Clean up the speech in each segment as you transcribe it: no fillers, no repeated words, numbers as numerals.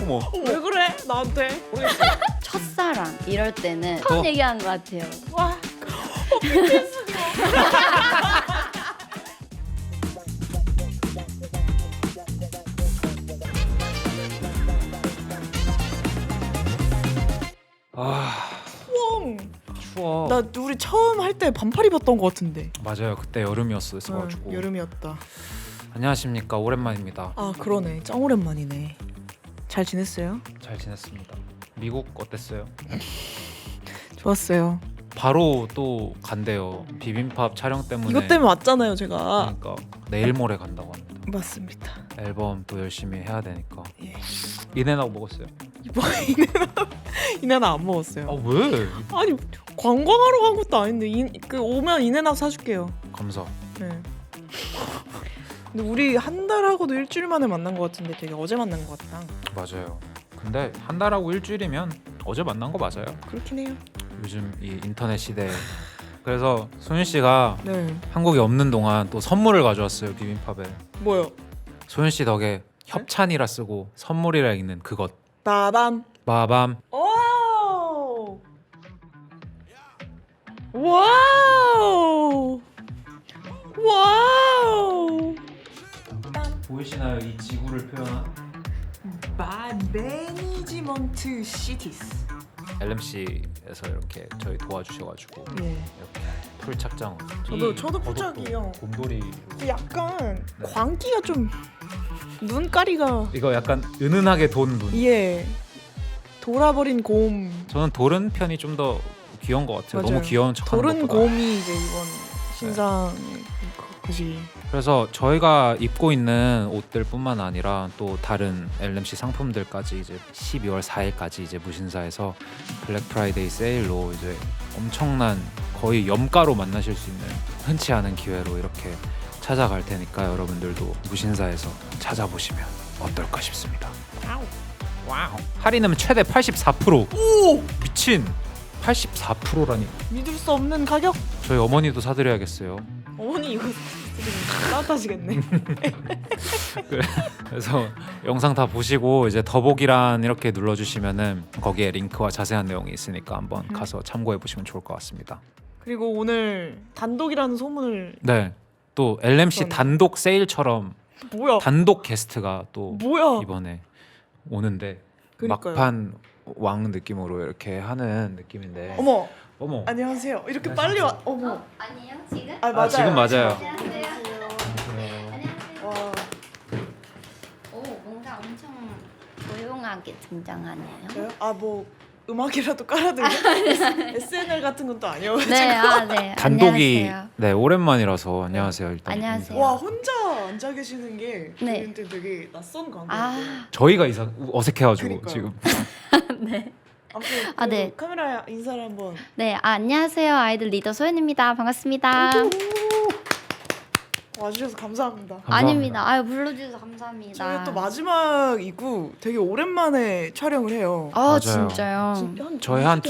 어머. 왜 그래 나한테? 모르겠어. 첫사랑 이럴 때는 처음 얘기한 것 같아요. 와. 아 뻥. 추워. 나 우리 처음 할 때 반팔 입었던 것 같은데. 맞아요. 그때 여름이었어가지고. 여름이었다. 안녕하십니까. 오랜만입니다. 아 그러네. 짱 오랜만이네. 잘 지냈어요? 잘 지냈습니다. 미국 어땠어요? 좋았어요. 바로 또 간대요. 비빔밥 촬영 때문에. 이것 때문에 왔잖아요 제가. 그러니까 내일 모레 간다고 합니다. 맞습니다. 앨범 또 열심히 해야 되니까. 예. 인앤아웃 먹었어요? 이번 이내나 안 먹었어요. 아 왜? 아니 관광하러 간 것도 아닌데 그 오면 이내나 사줄게요. 감사. 네. 근데 우리 한 달하고도 일주일 만에 만난 것 같은데 되게 어제 만난 것 같다. 맞아요. 근데 한 달하고 일주일이면 어제 만난 거 맞아요. 그렇긴 해요. 요즘 이 인터넷 시대에. 그래서 소윤 씨가 네. 한국에 없는 동안 또 선물을 가져왔어요. 비빔밥에. 뭐요? 소윤 씨 덕에 협찬이라 쓰고 선물이라 읽는 그것. 빠밤. 마밤. 와우. 와우. 와우. 보이시나요? 이 지구를 표현한 매니지먼트 시티스. LMC에서 이렇게 저희 도와주셔가지고 예. 이렇게 풀 착장. 저도 풀착이에요. 곰돌이. 약간 네. 광기가 좀 눈가리가 이거 약간 은은하게 돈 눈. 예. 돌아버린 곰. 저는 도른 편이 좀 더 귀여운 것 같아요. 맞아요. 너무 귀여운 척하는 도른 것보다. 곰이 이제 이번 신상 그지. 그래서 저희가 입고 있는 옷들뿐만 아니라 또 다른 LMC 상품들까지 이제 12월 4일까지 이제 무신사에서 블랙 프라이데이 세일로 이제 엄청난 거의 염가로 만나실 수 있는 흔치 않은 기회로 이렇게 찾아갈 테니까 여러분들도 무신사에서 찾아보시면 어떨까 싶습니다. 와우. 할인은 최대 84%. 오! 미친. 84%라니. 믿을 수 없는 가격. 저희 어머니도 사드려야겠어요. 어머니 이거 따뜻하시겠네. 그래서 영상 다 보시고 이제 더보기란 이렇게 눌러주시면은 거기에 링크와 자세한 내용이 있으니까 한번 가서 참고해 보시면 좋을 것 같습니다. 그리고 오늘 단독이라는 소문을 네, 또 LMC 그러네. 단독 세일처럼 뭐야? 단독 게스트가 또 뭐야? 이번에 오는데 그러니까요. 막판 왕 느낌으로 이렇게 하는 느낌인데. 어머 어머. 안녕하세요. 이렇게 안녕하세요. 빨리 와. 어머. 아니에요 지금? 아 맞아요. 지금 맞아요. 안녕하세요. 안녕하세요. 와. 오 뭔가 엄청 조용하게 등장하네요. 저요? 아뭐 음악이라도 깔아드려. SNL 같은 건 또 아니어가지고. 네, 아 네. 단독이 안녕하세요. 네 오랜만이라서 안녕하세요 일단. 안녕하세요. 와 혼자 앉아 계시는 게 네. 저희한테 되게 낯선 관계. 아, 저희가 어색해가지고 그러니까요. 지금. 네. 아무튼 아, 네. 카메라 인사를 한번. 네, 안녕하세요. 아이들 리더 소연입니다. 반갑습니다. 와주셔서 감사합니다. 감사합니다. 아닙니다. 아유 불러주셔서 감사합니다. 저희가 또 마지막이고 되게 오랜만에 촬영을 해요. 아 맞아요. 진짜요? 저희 한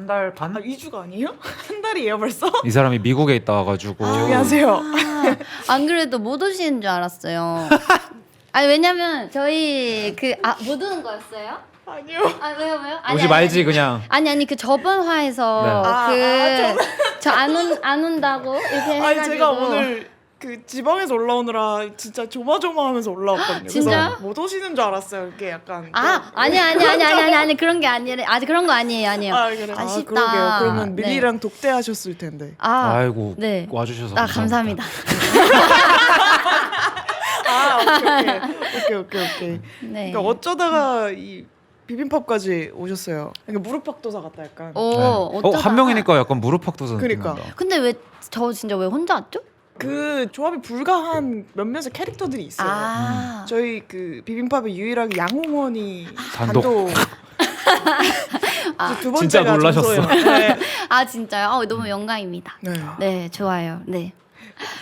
달 반? 아 2주가 아니에요? 한 달이에요 벌써? 이 사람이 미국에 있다 와가지고. 안녕하세요. 아, 안 그래도 못 오시는 줄 알았어요. 아니 왜냐면 저희 못 오는 거였어요? 아니요. 아 왜요? 오지 말지 그냥. 아니 그 저번 화에서 네. 저 안 온다고 이렇게 해가지고. 아니 제가 오늘 그 지방에서 올라오느라 진짜 조마조마하면서 올라왔거든요. 진짜요? 그래서 못 오시는 줄 알았어요. 이게 약간. 아니 그런 게 아니라 아직 그런 거 아니에요. 아 그래. 아쉽다. 그러게요. 그러면 네. 밀리랑 독대하셨을 텐데. 아이고 네. 와주셔서 감사합니다. 오케이. 네. 그러니까 어쩌다가 이 비빔밥까지 오셨어요. 그러니까 무릎팍도사 같다 약간. 어쩌다가. 한 명이니까 약간 무릎팍도사 그러니까. 느낌 난다. 근데 왜 저 진짜 왜 혼자 왔죠? 그 조합이 불가한 몇몇의 캐릭터들이 있어요. 아. 저희 그 비빔밥에 유일하게 양홍원이 단독. 두 번째가 진짜 놀라셨어. 정소예요. 네. 아 진짜요? 너무 영광입니다. 네. 네, 좋아요. 네.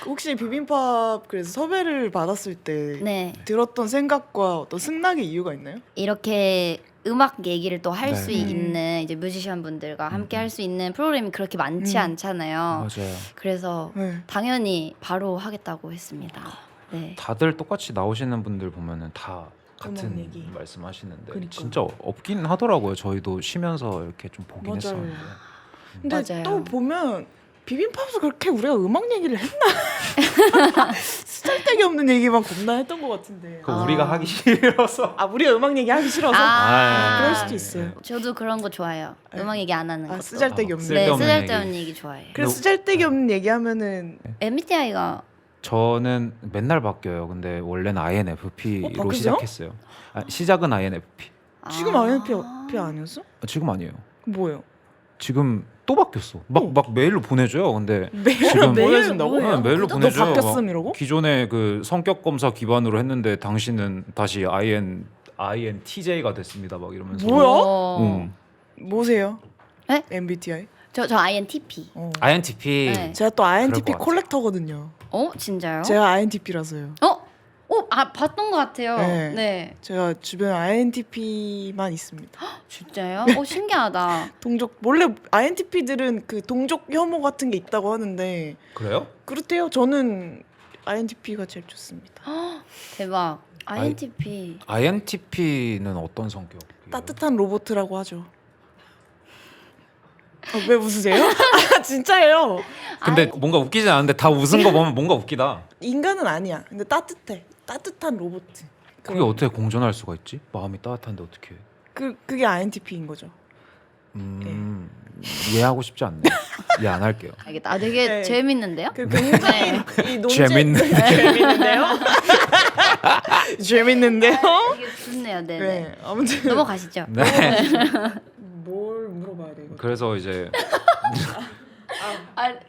혹시 비빔밥 그래서 섭외를 받았을 때 네. 들었던 생각과 어떤 승낙의 이유가 있나요? 이렇게 음악 얘기를 또 할 네. 수 있는 이제 뮤지션 분들과 함께 할 수 있는 프로그램이 그렇게 많지 않잖아요. 맞아요. 그래서 네. 당연히 바로 하겠다고 했습니다. 네. 다들 똑같이 나오시는 분들 보면은 다 같은 얘기. 말씀하시는데 그러니까요. 진짜 없긴 하더라고요. 저희도 쉬면서 이렇게 좀 보긴 맞아요. 했었는데. 근데 맞아요. 또 보면 비빔밥도 그렇게 우리가 음악 얘기를 했나? 쓰잘데기 없는 얘기만 겁나 했던 것 같은데. 그 아. 우리가 하기 싫어서. 우리가 음악 얘기 하기 싫어서? 아, 그럴 수도 있어요. 저도 그런 거 좋아해요. 음악 얘기 안 하는 것도. 쓰잘데기 없는. 네, 쓸데없는 쓰잘데없는 얘기. 얘기 좋아해요. 그래서 쓰잘데기 없는 얘기하면은 MBTI가 저는 맨날 바뀌어요. 근데 원래는 INFP로 바뀌었어요? 시작했어요. 시작은 INFP. 지금 INFP 아니었어? 지금 아니에요. 뭐예요? 지금 또 바뀌었어. 막 메일로 보내줘요. 근데 메일로 보내준다고? 네, 메일로 너 보내줘요. 바뀌었음 막 이러고? 기존에 그 성격 검사 기반으로 했는데 당신은 다시 INTJ가 됐습니다. 막 이러면서. 뭐야? 응. 뭐세요? 네? MBTI? 저 INTP. INTP. 네. 제가 또 INTP 그럴 것 같아요. 콜렉터거든요. 진짜요? 제가 INTP라서요. 봤던 것 같아요. 네. 네. 제가 주변에 INTP만 있습니다. 진짜요? 신기하다. 동족 원래 INTP들은 그 동족 혐오 같은 게 있다고 하는데 그래요? 그렇대요. 저는 INTP가 제일 좋습니다. 대박. INTP. INTP는 어떤 성격? 따뜻한 로봇이라고 하죠. 왜 웃으세요? 진짜예요. 근데 뭔가 웃기진 않은데 다 웃은 거 보면 뭔가 웃기다. 인간은 아니야. 근데 따뜻해. 따뜻한 로봇. 그게 어떻게 공존할 수가 있지? 마음이 따뜻한데 어떻게? 그게 INTP인 거죠. 이해하고 싶지 않네. 이해 안 할게요. 알겠다. 되게 네. 재밌는데요? 굉장히 이 논쟁 재밌는데요? 재밌는데요? 되게 좋네요. 네. 네. 아무튼 넘어가시죠. 네. 뭘 물어봐야 돼 이거. 그래서 이제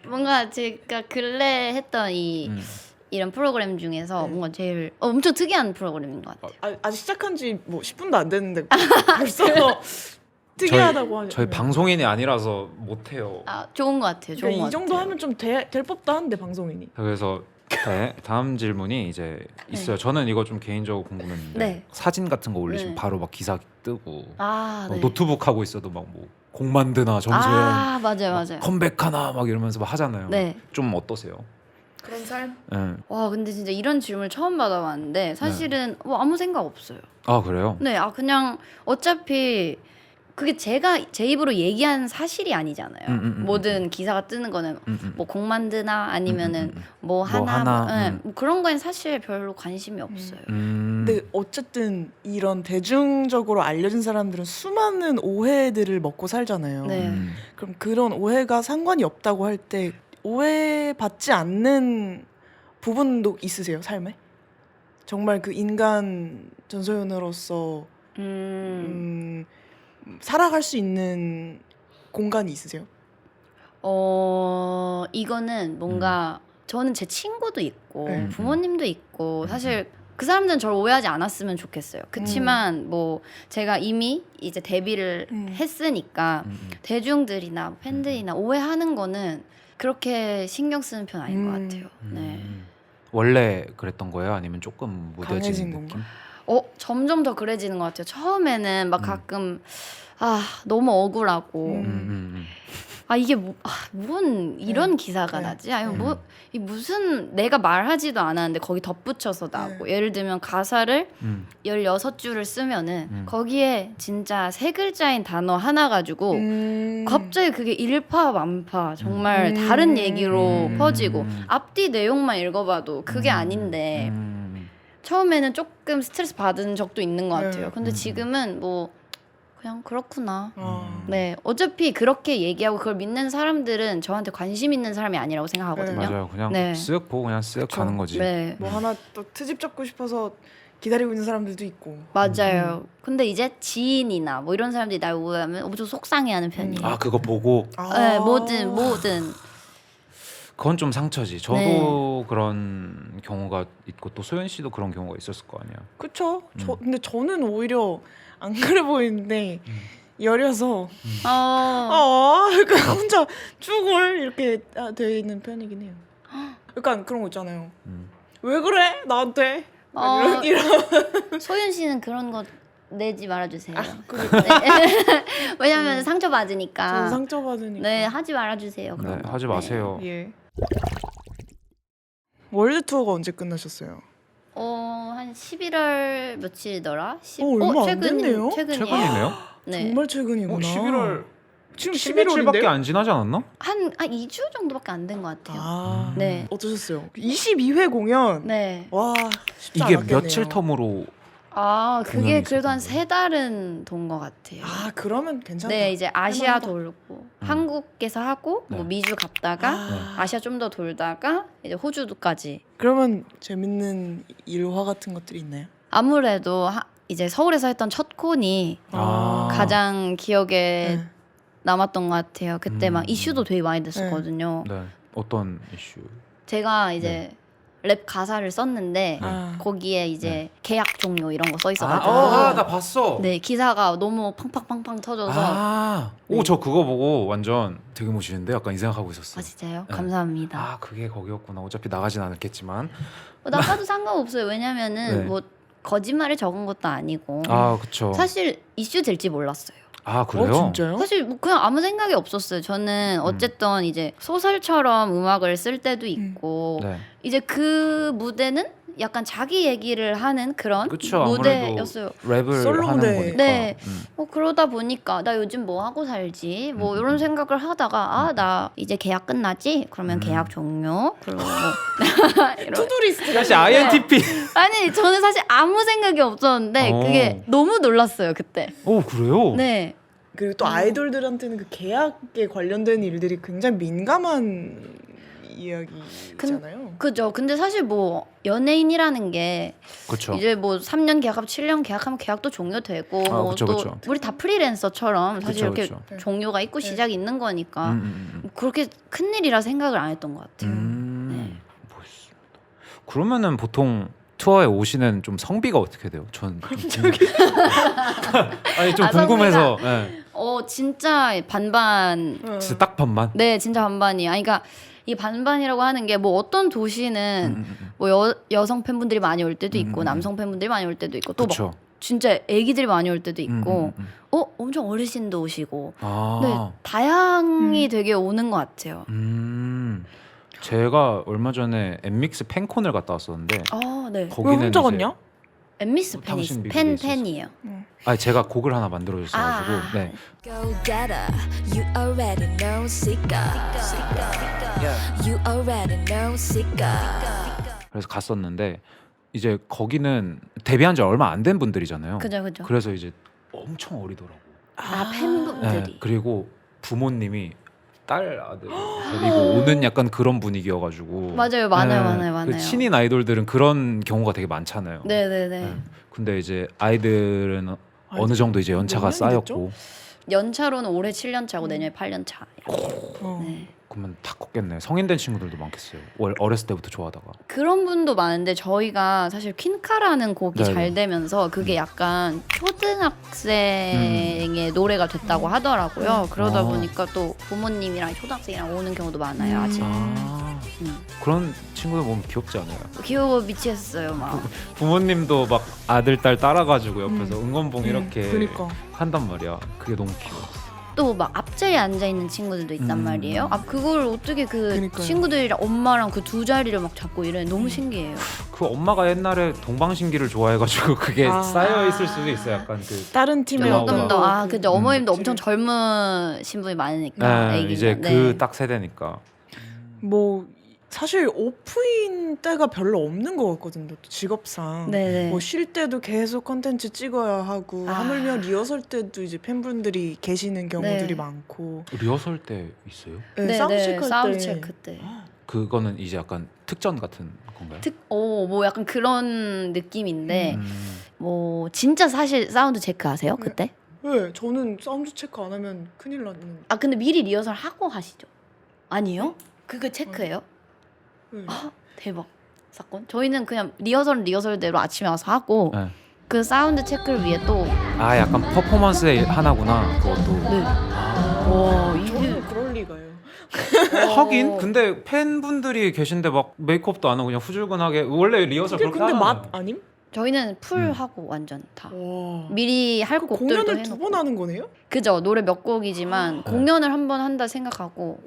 뭔가 제가 근래 했던 이런 프로그램 중에서 네. 뭔가 제일 엄청 특이한 프로그램인 것 같아요. 아직 시작한 지 뭐 10분도 안 됐는데 벌써 특이하다고 하죠. 저희 방송인이 아니라서 못 해요. 좋은 것 같아요. 좋은 것 이 정도 같아요. 하면 좀 될 법도 한데 방송인이. 그래서 다음 질문이 이제 있어요. 저는 이거 좀 개인적으로 궁금했는데 네. 사진 같은 거 올리시면 네. 바로 막 기사 뜨고 네. 노트북 하고 있어도 막 뭐 곡 만드나 정소연 맞아요. 컴백하나 막 이러면서 막 하잖아요. 네. 좀 어떠세요? 그런 삶? 네. 와, 근데 진짜 이런 질문을 처음 받아봤는데 사실은 뭐 아무 생각 없어요. 아 그래요? 네, 그냥 어차피 그게 제가 제 입으로 얘기한 사실이 아니잖아요. 모든 기사가 뜨는 거는 뭐 곡 만드나 아니면은 뭐 하나, 네, 뭐 그런 거엔 사실 별로 관심이 없어요. 근데 어쨌든 이런 대중적으로 알려진 사람들은 수많은 오해들을 먹고 살잖아요. 네. 그럼 그런 오해가 상관이 없다고 할 때 오해받지 않는 부분도 있으세요, 삶에? 정말 그 인간 전소연으로서 살아갈 수 있는 공간이 있으세요? 이거는 뭔가 저는 제 친구도 있고 네. 부모님도 있고 사실 그 사람들은 저를 오해하지 않았으면 좋겠어요. 그치만 뭐 제가 이미 이제 데뷔를 했으니까 대중들이나 팬들이나 오해하는 거는 그렇게 신경 쓰는 편 아닌 것 같아요. 네. 원래 그랬던 거예요? 아니면 조금 무뎌진 강해진 느낌? 건가? 점점 더 그래지는 것 같아요. 처음에는 막 가끔 너무 억울하고 이게 뭔 이런 기사가 네. 나지? 아니면 이 무슨 내가 말하지도 않았는데 거기 덧붙여서 나오고 예를 들면 가사를 16줄을 쓰면은 거기에 진짜 3글자인 단어 하나 가지고 갑자기 그게 일파만파 정말 다른 얘기로 퍼지고 앞뒤 내용만 읽어봐도 그게 아닌데 처음에는 조금 스트레스 받은 적도 있는 것 같아요. 근데 지금은 뭐 그냥 그렇구나. 네, 어차피 그렇게 얘기하고 그걸 믿는 사람들은 저한테 관심 있는 사람이 아니라고 생각하거든요. 맞아요. 그냥 네. 쓱 보고 그냥 쓱 가는 거지. 네, 뭐 하나 또 트집 잡고 싶어서 기다리고 있는 사람들도 있고. 맞아요. 근데 이제 지인이나 뭐 이런 사람들이 날 오해하면 엄청 속상해하는 편이에요. 아 그거 보고 네, 뭐든 그건 좀 상처지. 저도 그런 경우가 있고 또 소연 씨도 그런 경우가 있었을 거 아니야. 그쵸? 근데 저는 오히려 안 그래 보이는데 여려서 그러니까 혼자 죽을 이렇게 돼 있는 편이긴 해요. 약간 그런 거 있잖아요. 왜 그래 나한테? 이런 소윤 씨는 그런 거 내지 말아주세요. 그러니까. 네. 왜냐면 상처 받으니까. 저는 상처받으니까. 네, 하지 말아주세요. 그런 네, 거. 하지 마세요. 예. 월드 투어가 언제 끝나셨어요? 한 11월 며칠이더라? 얼마 안 됐네요? 최근이네요? 네. 정말 최근이구나. 11월 지금 11월밖에 11월인데요? 안 지나지 않았나? 한 2주 정도밖에 안 된 것 같아요. 네. 어떠셨어요? 22회 공연. 네. 와, 쉽지 이게 않았겠네요. 며칠 텀으로 그게 공연이 그래도 한 있었던 3달은 돈 것 같아요. 그러면 괜찮다. 네, 이제 아시아 할만하다. 돌고 한국에서 하고 네. 뭐 미주 갔다가 네. 아시아 좀 더 돌다가 이제 호주도까지. 그러면 재밌는 일화 같은 것들이 있나요? 아무래도 이제 서울에서 했던 첫 콘이 가장 기억에 네. 남았던 것 같아요. 그때 막 음. 이슈도 되게 많이 됐었거든요. 네. 어떤 이슈? 제가 이제 랩 가사를 썼는데 거기에 이제 네. 계약 종료 이런 거 써 있어가지고 나 봤어. 네 기사가 너무 팡팡팡팡 터져서 저 그거 보고 완전 되게 멋있는데 약간 이 생각하고 있었어. 진짜요? 네. 감사합니다. 그게 거기였구나. 어차피 나가진 않았겠지만. 나가도 상관없어요. 왜냐면은 네. 뭐 거짓말을 적은 것도 아니고 그쵸. 사실 이슈 될지 몰랐어요. 그래요? 진짜요? 사실 뭐 그냥 아무 생각이 없었어요. 저는 어쨌든 이제 소설처럼 음악을 쓸 때도 있고 네. 이제 그 무대는 약간 자기 얘기를 하는 그런 그쵸. 무대였어요. 랩을 솔로 하는 무대. 거니까. 네. 그러다 보니까 나 요즘 뭐 하고 살지 뭐 이런 생각을 하다가 나 이제 계약 끝나지? 그러면 계약 종료 그리고 뭐 이런. 투두리스트. 사실 INTP. 아니 저는 사실 아무 생각이 없었는데 그게 너무 놀랐어요 그때. 그래요? 네. 그리고 또 아이돌들한테는 그 계약에 관련된 일들이 굉장히 민감한 이야기잖아요. 그죠. 근데 사실 뭐 연예인이라는 게 그렇죠. 이제 뭐 3년 계약하면 7년 계약하면 계약도 종료되고 뭐 그쵸, 또 그쵸. 우리 다 프리랜서처럼 사실 그쵸, 이렇게 그쵸. 종료가 있고 시작이 있는 거니까 음. 그렇게 큰일이라 생각을 안 했던 것 같아요. 멋있습니다. 그러면은 보통 투어에 오시는 좀 성비가 어떻게 돼요? 전 아니 좀 궁금해서. 네. 진짜 반반. 진짜 딱 반만. 네, 진짜 반반이에요. 그러니까 이 반반이라고 하는 게 뭐 어떤 도시는 뭐 여성 팬분들이 많이 올 때도 있고 남성 팬분들이 많이 올 때도 있고 또 그쵸. 막 진짜 애기들이 많이 올 때도 있고 엄청 어르신도 오시고 네, 다양히 되게 오는 것 같아요. 제가 얼마 전에 엠믹스 팬콘을 갔다 왔었는데 네. 왜 거기는 혼자 이제 갔냐? 엠미스 당신 미국에 팬이에요. 제가 곡을 하나 만들어 줬어가지고 네. Go data, you already know Sika. You already know Sika. 그래서 갔었는데 이제 거기는 데뷔한 지 얼마 안 된 분들이잖아요. 그죠. 그래서 이제 엄청 어리더라고. 팬분들이. 네, 그리고 부모님이 딸 아들 데리고 오는 약간 그런 분위기여가지고 맞아요, 많아요. 그 신인 아이돌들은 그런 경우가 되게 많잖아요. 네네네. 근데 이제 아이들은 어느 정도 이제 연차가 몇 년이 됐죠? 쌓였고 연차로는 올해 7년 차고 내년에 8년 차. 네. 그러면 다 컸겠네. 성인 된 친구들도 많겠어요. 어렸을 때부터 좋아하다가. 그런 분도 많은데 저희가 사실 퀸카라는 곡이 네네. 잘 되면서 그게 약간 초등학생의 노래가 됐다고 하더라고요. 그러다 보니까 또 부모님이랑 초등학생이랑 오는 경우도 많아요. 아직. 그런 친구들 보면 귀엽지 않아요? 귀여워 미치겠어요 막. 부모님도 막 아들 딸 따라가지고 옆에서 응원봉 이렇게 그러니까. 한단 말이야. 그게 너무 귀여워. 또 막 앞자리에 앉아 있는 친구들도 있단 말이에요. 그걸 어떻게 그 그러니까요. 친구들이랑 엄마랑 그 두 자리를 막 잡고 이래 너무 신기해요. 그 엄마가 옛날에 동방신기를 좋아해가지고 그게 쌓여 있을 수도 있어. 약간 그 다른 팀의 조금 조금 더 그죠. 어머님도 껍질을. 엄청 젊으신 분이 많으니까. 네, 애기가. 이제 네. 그 딱 세대니까. 뭐 사실 오프인 때가 별로 없는 것 같거든요. 직업상. 네네. 뭐 쉴 때도 계속 컨텐츠 찍어야 하고 하물며 리허설 때도 이제 팬분들이 계시는 경우들이 네. 많고. 리허설 때 있어요? 네, 사운드 체크 때. 때. 그거는 이제 약간 특전 같은 건가요? 뭐 약간 그런 느낌인데 뭐 진짜 사실 사운드 체크 하세요 그때? 네, 저는 사운드 체크 안 하면 큰일 나는. 근데 미리 리허설 하고 하시죠? 아니요? 그거 체크해요? 네. 대박 사건. 저희는 그냥 리허설은 리허설대로 아침에 와서 하고 네. 그 사운드 체크를 위해 또 약간 퍼포먼스의 하나구나. 그것도. 네. 와 이게 저는 그럴 리가요. 하긴 근데 팬분들이 계신데 막 메이크업도 안 하고 그냥 후줄근하게 원래 리허설 그렇게 근데 하잖아요. 맛 아님? 저희는 풀 하고 완전 다 와. 미리 할 곡들도 공연을 해놓고. 두 번 하는 거네요? 그죠. 노래 몇 곡이지만 공연을 한 번 한다 생각하고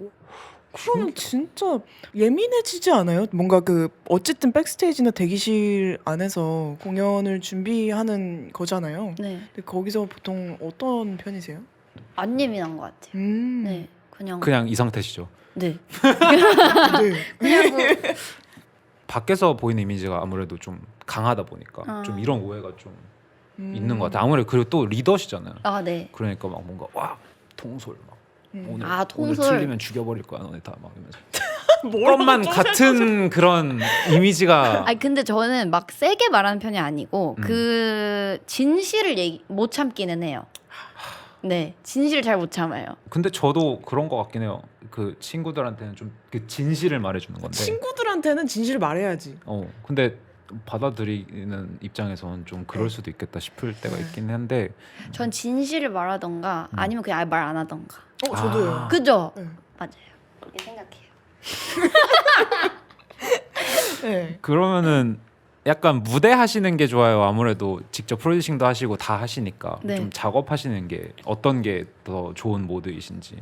그러면 진짜 예민해지지 않아요? 뭔가 그 어쨌든 백스테이지나 대기실 안에서 공연을 준비하는 거잖아요. 네. 근데 거기서 보통 어떤 편이세요? 안 예민한 것 같아요. 네. 그냥 이 상태시죠. 네. 네. 그냥 뭐 밖에서 보이는 이미지가 아무래도 좀 강하다 보니까 좀 이런 오해가 좀 있는 것 같아요. 아무래도 그리고 또 리더시잖아요. 아, 네. 그러니까 막 뭔가 와 통솔 막 오늘 통솔. 오늘 틀리면 죽여버릴 거야 너네 다 막 이러면서 뭐라고 것만 같은 그런 이미지가 아니 근데 저는 막 세게 말하는 편이 아니고 그 진실을 못 참기는 해요. 네, 진실을 잘 못 참아요. 근데 저도 그런 것 같긴 해요. 그 친구들한테는 좀 그 진실을 말해주는 건데 친구들한테는 진실을 말해야지. 근데 받아들이는 입장에서는 좀 그럴 수도 있겠다 싶을 때가 있긴 한데 전 진실을 말하던가 아니면 그냥 아예 말 안 하던가. 저도요. 그죠? 네. 맞아요. 그렇게 생각해요. 네. 그러면은 약간 무대 하시는 게 좋아요. 아무래도 직접 프로듀싱도 하시고 다 하시니까 네. 좀 작업하시는 게 어떤 게 더 좋은 모드이신지.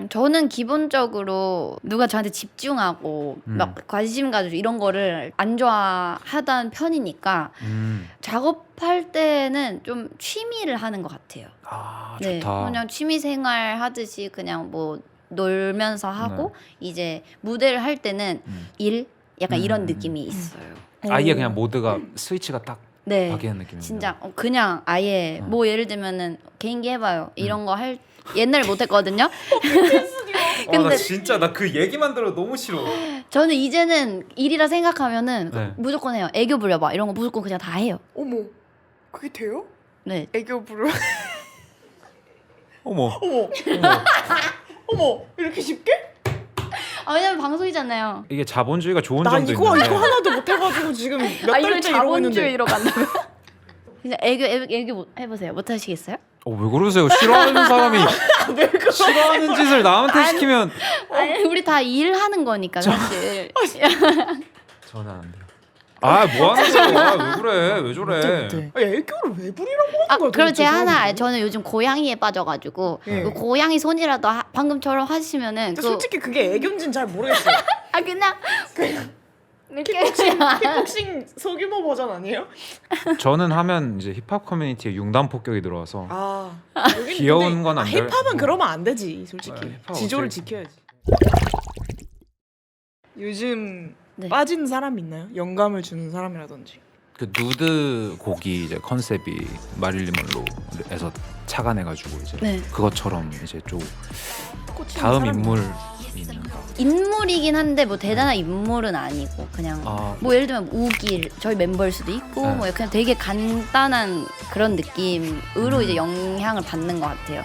저는 기본적으로 누가 저한테 집중하고 막 관심 가지고 이런 거를 안 좋아하던 편이니까 작업할 때는 좀 취미를 하는 것 같아요. 아 네, 좋다. 그냥 취미 생활 하듯이 그냥 뭐 놀면서 하고 이제 무대를 할 때는 일 약간 이런 느낌이 있어요. 아예 그냥 모드가 스위치가 딱 네, 바뀌는 느낌입니다. 진짜 그냥 아예 뭐 예를 들면은 개인기 해봐요 이런 거 할 옛날에 못했거든요. 나 진짜 나 그 얘기만 들어 너무 싫어. 저는 이제는 일이라 생각하면은 네. 무조건 해요. 애교 부려봐 이런 거 무조건 그냥 다 해요. 어머, 그게 돼요? 네. 애교 부르. 어머. 어머, 어머, 이렇게 쉽게? 왜냐면 방송이잖아요. 이게 자본주의가 좋은 나 점도 이거 있는데 하나도 못 해가지고 지금 몇 이걸 달째 이러고 있는데. 자본주의로 간다고요? 그냥 애교 해보세요. 못 하시겠어요? 왜 그러세요? 싫어하는 사람이 싫어하는 짓을 남한테 시키면 아니 우리 다 일하는 거니까 사실. 저는 안 돼요. 뭐 하는 거야? 왜 그래? 왜 저래? 못해. 애교를 왜 부리라고 하는 거야? 그럼 도대체 제가 하나 사람들이? 저는 요즘 고양이에 빠져가지고 예. 그 고양이 손이라도 방금처럼 하시면은 근데 솔직히 그게 애교인지는 잘 모르겠어요. 그냥 이렇게 킥복싱 소규모 버전 아니에요? 저는 하면 이제 힙합 커뮤니티에 융단 폭격이 들어와서 여기는 귀여운 근데- 건 안 돼. 힙합은 그러면 안 되지 솔직히. 힙합 지조를 어쩔- 지켜야지. 요즘 네. 빠진 사람 있나요? 영감을 주는 사람이라든지. 그 누드 곡이 이제 컨셉이 마릴린 먼로에서 착안해가지고 이제 네. 그것처럼 이제 좀 꽂히는 다음 사람이 인물이 있는가? 인물이긴 한데 뭐 대단한 인물은 아니고 그냥 뭐 예를 들면 우길 저희 멤버일 수도 있고 네. 뭐 그냥 되게 간단한 그런 느낌으로 이제 영향을 받는 것 같아요.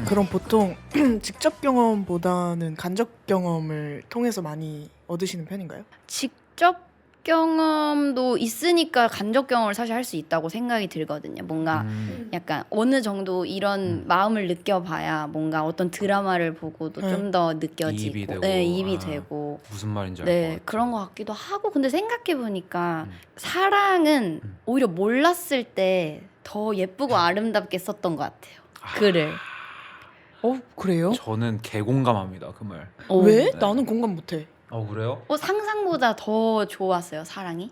그럼 보통 직접 경험보다는 간접 경험을 통해서 많이 얻으시는 편인가요? 직접 경험도 있으니까 간접 경험을 사실 할 수 있다고 생각이 들거든요. 뭔가 약간 어느 정도 이런 마음을 느껴봐야 뭔가 어떤 드라마를 보고도 좀 더 느껴지고 이입이 되고. 네, 이입이 되고 무슨 말인지 알 것 네 같아요. 그런 것 같기도 하고 근데 생각해 보니까 사랑은 오히려 몰랐을 때 더 예쁘고 아름답게 썼던 것 같아요. 글을. 그래요? 저는 개공감합니다 그 말. 왜? 네. 나는 공감 못해. 그래요? 상상보다 더 좋았어요 사랑이.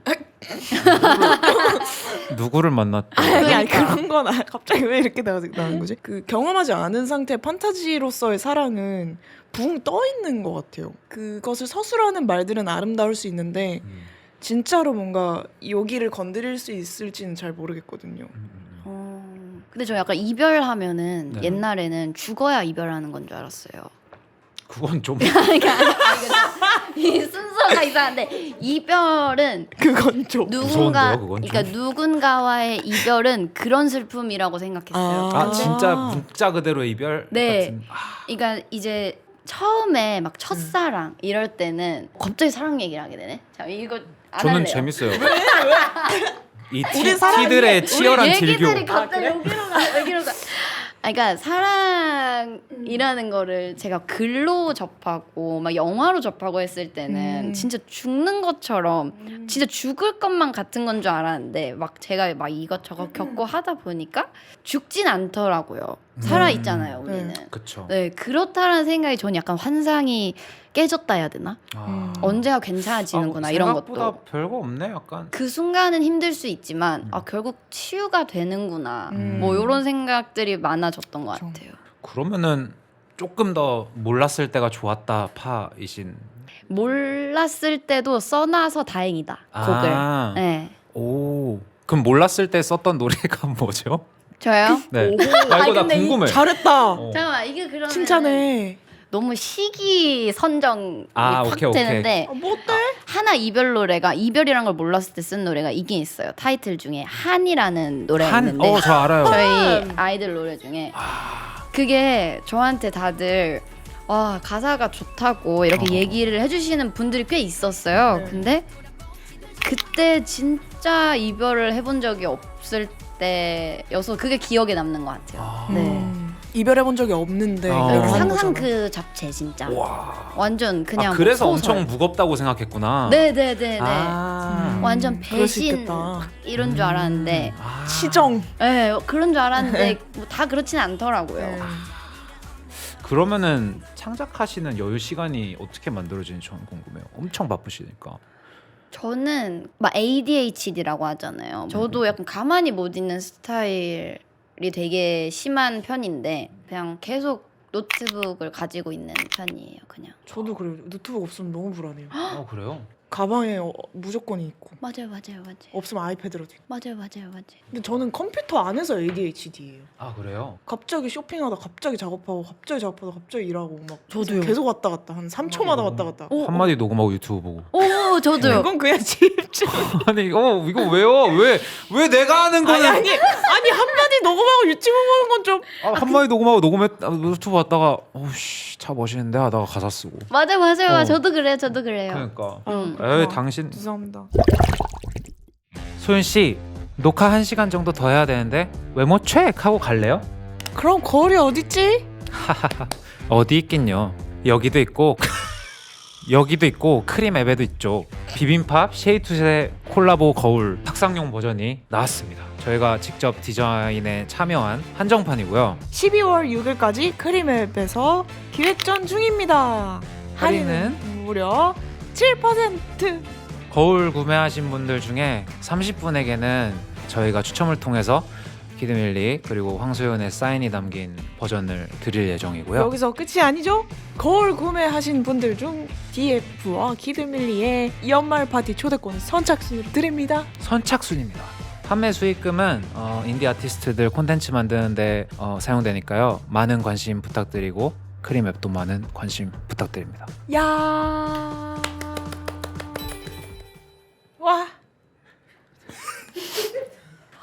누구를 만났대? 아니 그런 건 갑자기 왜 이렇게 나는 거지? 그 경험하지 않은 상태의 판타지로서의 사랑은 붕 떠 있는 것 같아요. 그것을 서술하는 말들은 아름다울 수 있는데 진짜로 뭔가 여기를 건드릴 수 있을지는 잘 모르겠거든요. 근데 저 약간 이별하면은 네. 옛날에는 죽어야 이별하는 건 줄 알았어요. 그건 좀 이 순서가 이상한데 이별은 그건 좀 누군가 무서운데요, 그건 좀? 그러니까 누군가와의 이별은 그런 슬픔이라고 생각했어요. 아. 근데 진짜 문자 그대로의 이별 네. 같은. 그러니까 이제 처음에 막 첫사랑 이럴 때는 갑자기 사랑 얘기를 하게 되네. 자 이거 안 저는 할래요. 재밌어요. 이 우리 사랑해. 티들의 치열한 우리 질교. 얘기들이 갑자기 여기로 가. 그러니까 사랑이라는 거를 제가 글로 접하고 막 영화로 접하고 했을 때는 진짜 죽는 것처럼 진짜 죽을 것만 같은 건 줄 알았는데 막 제가 막 이것저것 겪고 하다 보니까 죽진 않더라고요. 살아 있잖아요, 우리는. 그쵸. 네, 그렇다라는 생각이 저는 약간 환상이 깨졌다 해야 되나? 언제가 괜찮아지는구나 이런 생각보다 것도. 별거 없네, 약간. 그 순간은 힘들 수 있지만 결국 치유가 되는구나. 뭐 이런 생각들이 많아졌던 것 그쵸. 같아요. 그러면은 조금 더 몰랐을 때가 좋았다 파이신. 몰랐을 때도 써놔서 다행이다. 곡을. 아. 네. 오. 그럼 몰랐을 때 썼던 노래가 뭐죠? 저요? 네. 오호. 아, 이거 나 근데 궁금해. 잘했다. 어. 잠깐만 이게 그러면 칭찬해. 너무 시기 선정이 아, 팍 오케이, 오케이. 되는데 뭐 어때? 하나 이별 노래가 이별이란 걸 몰랐을 때 쓴 노래가 이게 있어요. 타이틀 중에 한이라는 노래가 있는데 저 알아요. 저희 아이들 노래 중에 그게 저한테 다들 와 가사가 좋다고 이렇게 얘기를 해주시는 분들이 꽤 있었어요. 네. 근데 그때 진짜 이별을 해본 적이 없을 때여서 그게 기억에 남는 것 같아요. 네. 이별해본 적이 없는데 어. 이별을 하는 상상 거잖아. 그 잡채 진짜 와. 완전 그냥 아, 그래서 뭐 소설. 엄청 무겁다고 생각했구나. 네네네네 아. 완전 그럴 수 배신 있겠다. 이런 줄 알았는데 아. 치정. 네, 그런 줄 알았는데 뭐 다 그렇진 않더라고요. 네. 그러면은 창작하시는 여유 시간이 어떻게 만들어지는지 저는 궁금해요. 엄청 바쁘시니까. 저는 막 ADHD라고 하잖아요. 저도 약간 가만히 못 있는 스타일이 되게 심한 편인데 그냥 계속 노트북을 가지고 있는 편이에요. 그냥. 저도 그래요. 노트북 없으면 너무 불안해요. 그래요? 가방에 무조건 있고 맞아요. 없으면 아이패드라도 있고. 맞아요. 근데 저는 컴퓨터 안에서 ADHD예요. 아, 그래요? 갑자기 쇼핑하다 갑자기 작업하고 갑자기 일하고 막 저도요. 계속 왔다 갔다 한 3초마다 왔다 갔다. 한마디 녹음하고 유튜브 보고. 오, 저도요. 이건 그냥 집중. 아니, 이거 왜요? 왜 내가 하는 거는 아니 한마디 녹음하고 유튜브 보는 건 좀. 한마디 녹음하고 유튜브 왔다가 어우씨 차 멋있는데 하다가 가사 쓰고. 맞아요. 어. 저도 그래요. 그러니까. 에이, 아, 당신 죄송합니다. 소윤 씨 녹화 1시간 정도 더 해야 되는데 외모 체크 하고 갈래요? 그럼 거울이 어딨지? 어디 있긴요. 여기도 있고 여기도 있고 크림 앱에도 있죠. 비빔밥 쉐이투의 콜라보 거울 탁상용 버전이 나왔습니다. 저희가 직접 디자인에 참여한 한정판이고요. 12월 6일까지 크림앱에서 기획전 중입니다. 할인은 무려 7%. 거울 구매하신 분들 중에 30분에게는 저희가 추첨을 통해서 키드밀리 그리고 황소연의 사인이 담긴 버전을 드릴 예정이고요. 여기서 끝이 아니죠? 거울 구매하신 분들 중 DF와 키드밀리의 연말 파티 초대권 선착순으로 드립니다. 선착순입니다. 판매 수익금은 인디 아티스트들 콘텐츠 만드는데 사용되니까요. 많은 관심 부탁드리고 크림앱도 많은 관심 부탁드립니다. 야. 와.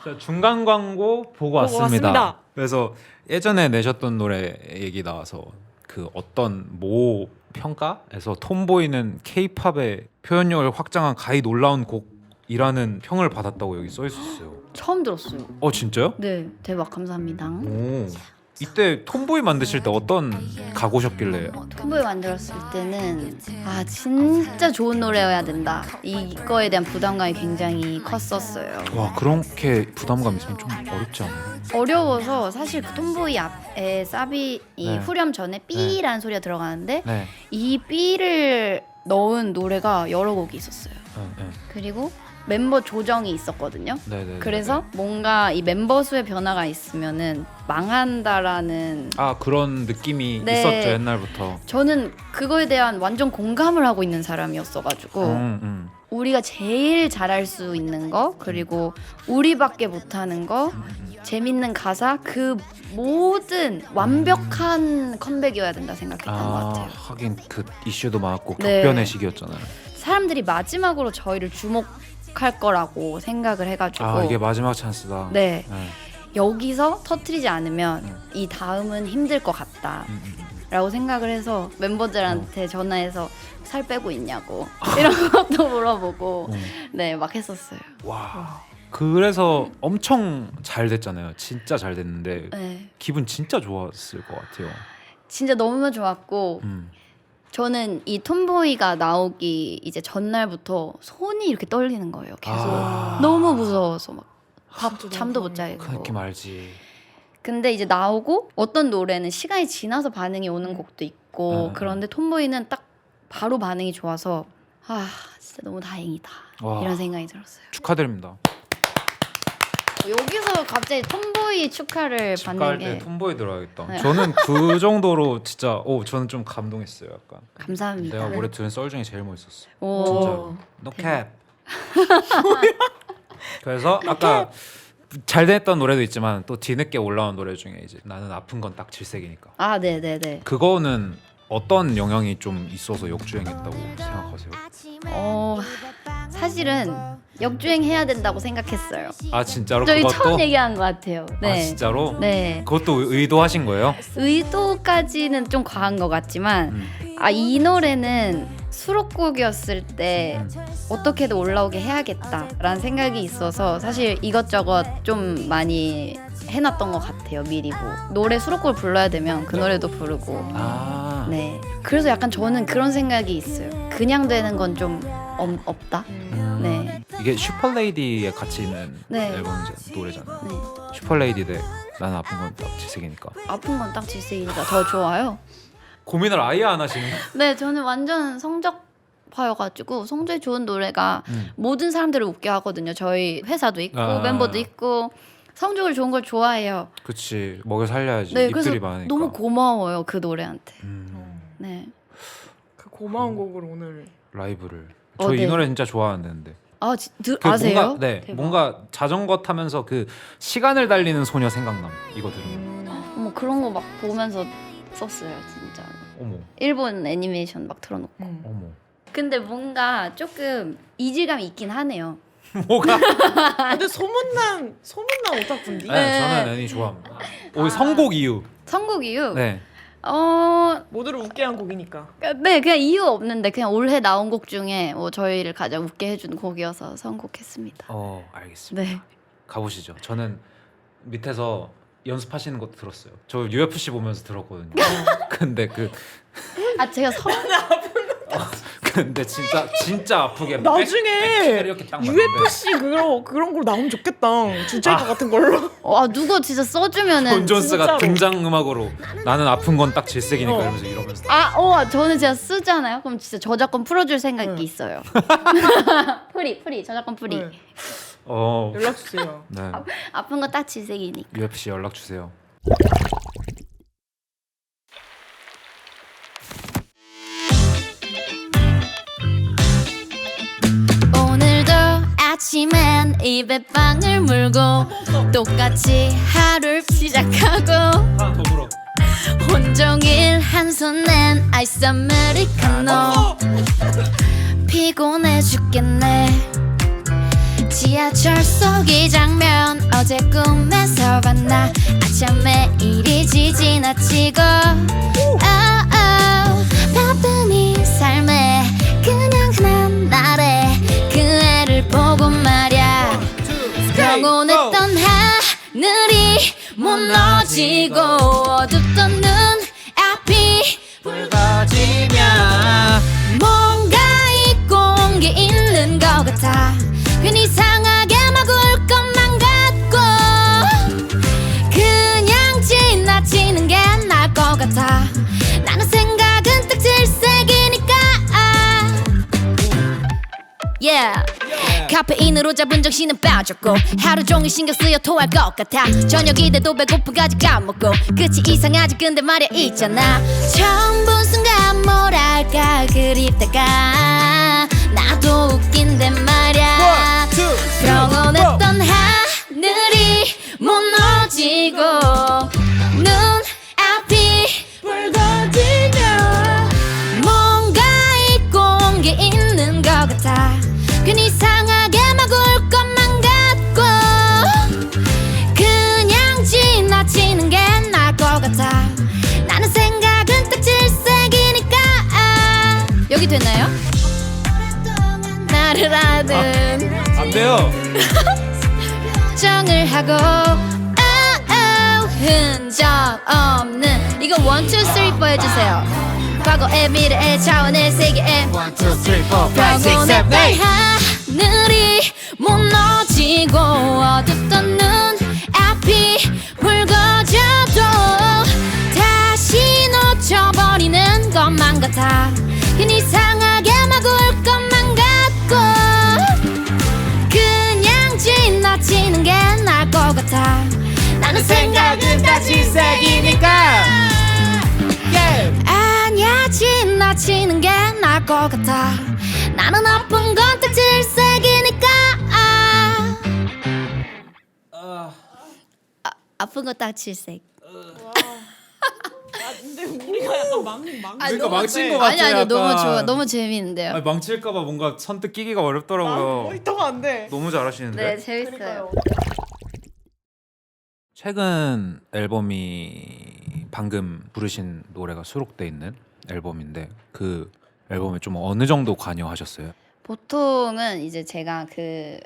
자, 중간 광고 보고 왔습니다. 왔습니다. 그래서 예전에 내셨던 노래 얘기 나와서 그 어떤 모 평가에서 톰보이는 K-팝의 표현력을 확장한 가히 놀라운 곡이라는 평을 받았다고 여기 써 있었어요. 처음 들었어요. 진짜요? 네, 대박 감사합니다. 오. 이때 톰보이 만드실 때 어떤 각오셨길래? 톰보이 만들었을 때는 진짜 좋은 노래여야 된다. 이거에 대한 부담감이 굉장히 컸었어요. 와, 그렇게 부담감 있으면 좀 어렵지 않아요? 어려워서 사실 그 톰보이 앞에 사비 네. 후렴 전에 삐라는 소리가 들어가는데 네. 이 삐를 넣은 노래가 여러 곡이 있었어요. 네. 그리고 멤버 조정이 있었거든요. 네네. 그래서 뭔가 이 멤버 수의 변화가 있으면은 망한다라는 그런 느낌이 네. 있었죠, 옛날부터. 저는 그거에 대한 완전 공감을 하고 있는 사람이었어가지고 우리가 제일 잘할 수 있는 거 그리고 우리밖에 못하는 거 재밌는 가사 그 모든 완벽한 컴백이어야 된다 생각했던 것 같아요. 하긴 그 이슈도 많았고 네. 격변의 시기였잖아요. 사람들이 마지막으로 저희를 주목할 거라고 생각을 해가지고 이게 마지막 찬스다. 네 네. 여기서 터트리지 않으면 이 다음은 힘들 것 같다 라고 생각을 해서 멤버들한테 전화해서 살 빼고 있냐고 이런 것도 물어보고 네 막 했었어요. 와. 그래서 엄청 잘 됐잖아요. 진짜 잘 됐는데 네 기분 진짜 좋았을 것 같아요. 진짜 너무 좋았고 저는 이 톰보이가 나오기 이제 전날부터 손이 이렇게 떨리는 거예요. 계속 너무 무서워서 막 잠도 못 자겠고 그 느낌 알지. 근데 이제 나오고 어떤 노래는 시간이 지나서 반응이 오는 곡도 있고 그런데 톰보이는 딱 바로 반응이 좋아서 아 진짜 너무 다행이다 와. 이런 생각이 들었어요. 축하드립니다. 여기서 갑자기 톰보이 축하를 집 받는 갈 게 때 톰보이 들어야겠다. 네. 저는 그 정도로 진짜 저는 좀 감동했어요. 약간 감사합니다. 내가 올해 들은 썰 중에 제일 멋있었어. 오. 진짜로. 노캡. 그래서 아까 잘 됐던 노래도 있지만 또 뒤늦게 올라온 노래 중에 이제 나는 아픈 건 딱 질색이니까. 아 네네네. 그거는 어떤 영향이 좀 있어서 역주행했다고 생각하세요? 사실은 역주행해야 된다고 생각했어요. 아 진짜로 저희 그것도? 처음 얘기한 것 같아요. 네. 아 진짜로? 네. 그것도 의도하신 거예요? 의도까지는 좀 과한 것 같지만 이 노래는 수록곡이었을 때 어떻게든 올라오게 해야겠다라는 생각이 있어서 사실 이것저것 좀 많이 해놨던 것 같아요. 미리 노래 수록곡을 불러야 되면 그 노래도 부르고 네 그래서 약간 저는 그런 생각이 있어요. 그냥 되는 건 좀 없다. 네. 이게 슈퍼레이디에 같이 있는 네. 앨범 노래잖아요. 네. 슈퍼레이디 대 나는 아픈 건 딱 질색이니까. 아픈 건 딱 질색이니까 더 좋아요. 고민을 아예 안 하시는 거예요? 네, 저는 완전 성적파여가지고 성적이 좋은 노래가 모든 사람들을 웃게 하거든요. 저희 회사도 있고 멤버도 있고 성적을 좋은 걸 좋아해요. 그치 먹여 살려야지. 네, 입들이 그래서 많으니까. 너무 고마워요 그 노래한테. 네. 그 고마운 곡을 오늘 라이브를. 저 이 네. 노래 진짜 좋아하는데. 아, 그 아세요? 뭔가, 네, 대박. 뭔가 자전거 타면서 그 시간을 달리는 소녀 생각남. 이거 들으면. 어머 그런 거 막 보면서 썼어요 진짜. 어머, 일본 애니메이션 막 틀어놓고. 어머. 근데 뭔가 조금 이질감이 있긴 하네요. 뭐가? 근데 소문난 오타쿠인데. 네, 저는 애니 좋아합니다. 오, 선곡 이유. 선곡 이유? 네. 모두를 웃게 한 곡이니까. 네, 그냥 이유 없는데 그냥 올해 나온 곡 중에 뭐 저희를 가장 웃게 해준 곡이어서 선곡했습니다. 알겠습니다. 네. 가보시죠. 저는 밑에서 연습하시는 것도 들었어요. 저 UFC 보면서 들었거든요. 근데 제가 근데 진짜 아프게 나중에 백키를 이렇게 딱 맞는데. UFC 그런 걸 나오면 좋겠다. 주제가 같은 걸로. 누가 진짜 써주면은 돈 존스가 진짜로. 등장 음악으로 나는 아픈 건 딱 질색이니까 이러면서 저는 진짜 쓰잖아요. 그럼 진짜 저작권 풀어줄 생각이 있어요. 프리 저작권 프리. 네. 연락 주세요. 네. 아픈 거 딱 질색이니까. UFC 연락 주세요. 오늘도 아침엔 입에 빵을 물고 똑같이 하루를 시작하고 하나 더 불어. 온종일 한 손엔 아이스 아메리카노 피곤해 죽겠네. 지하철 속 이 장면 어제 꿈에서 봤나. 아침에 일이지 지나치고 바쁜 이 삶에 그냥 흔한 날에 그 애를 보고 말야. 평온했던 하늘이 무너지고 어둡던 눈 앞이 붉어지며 뭔가 잊고 온 게 있는 것 같아. 괜히 이상하게 막 울 것만 같고 그냥 지나치는 게 나을 것 같아. 나는 생각은 딱 질색이니까 카페인으로 잡은 정신은 빠졌고 하루 종일 신경 쓰여 토할 것 같아. 저녁이 돼도 배고픈까지 까먹고 끝이 이상하지 근데 말야 있잖아. 처음 본 순간 뭐랄까 그립다가 나도 웃긴데 말야. 평온했던 하늘이 무너지고 눈 앞이 붉어지며 뭔가 잊고 온 게 있는 것 같아. 괜히 이상하게 막 울 것만 같고 그냥 지나치는 게 나을 것 같아. 나는 생각은 딱 질색이니까 여기 되나요? 나를 아는 안 돼요. 정을 하고 흔적 없는 이거 1, 2, 3, 4 해주세요. 과거의 미래의 차원의 세계에 1, 2, 3, 4, 5, 6, 7, 8 하늘이 무너지고 어둡던 눈 앞이 붉어져 나는 생각은 다 질색이니까. 아니야 지나치는 게 나을 것 같아. 나는 아픈 건 다 질색이니까. 아픈 건 다 질색. 근데 우리가 약간 망. 그러니까 망친 거 같아. 아니 너무 약간. 좋아. 너무 재미있는데요. 아니, 망칠까봐 뭔가 선뜻 끼기가 어렵더라고요. 머리터가 안 돼. 너무 잘하시는데. 네 재밌어요. 최근 앨범이 방금 부르신 노래가 수록돼 있는 앨범인데 그 앨범에 좀 어느 정도 관여하셨어요? 보통은 이제 제가 그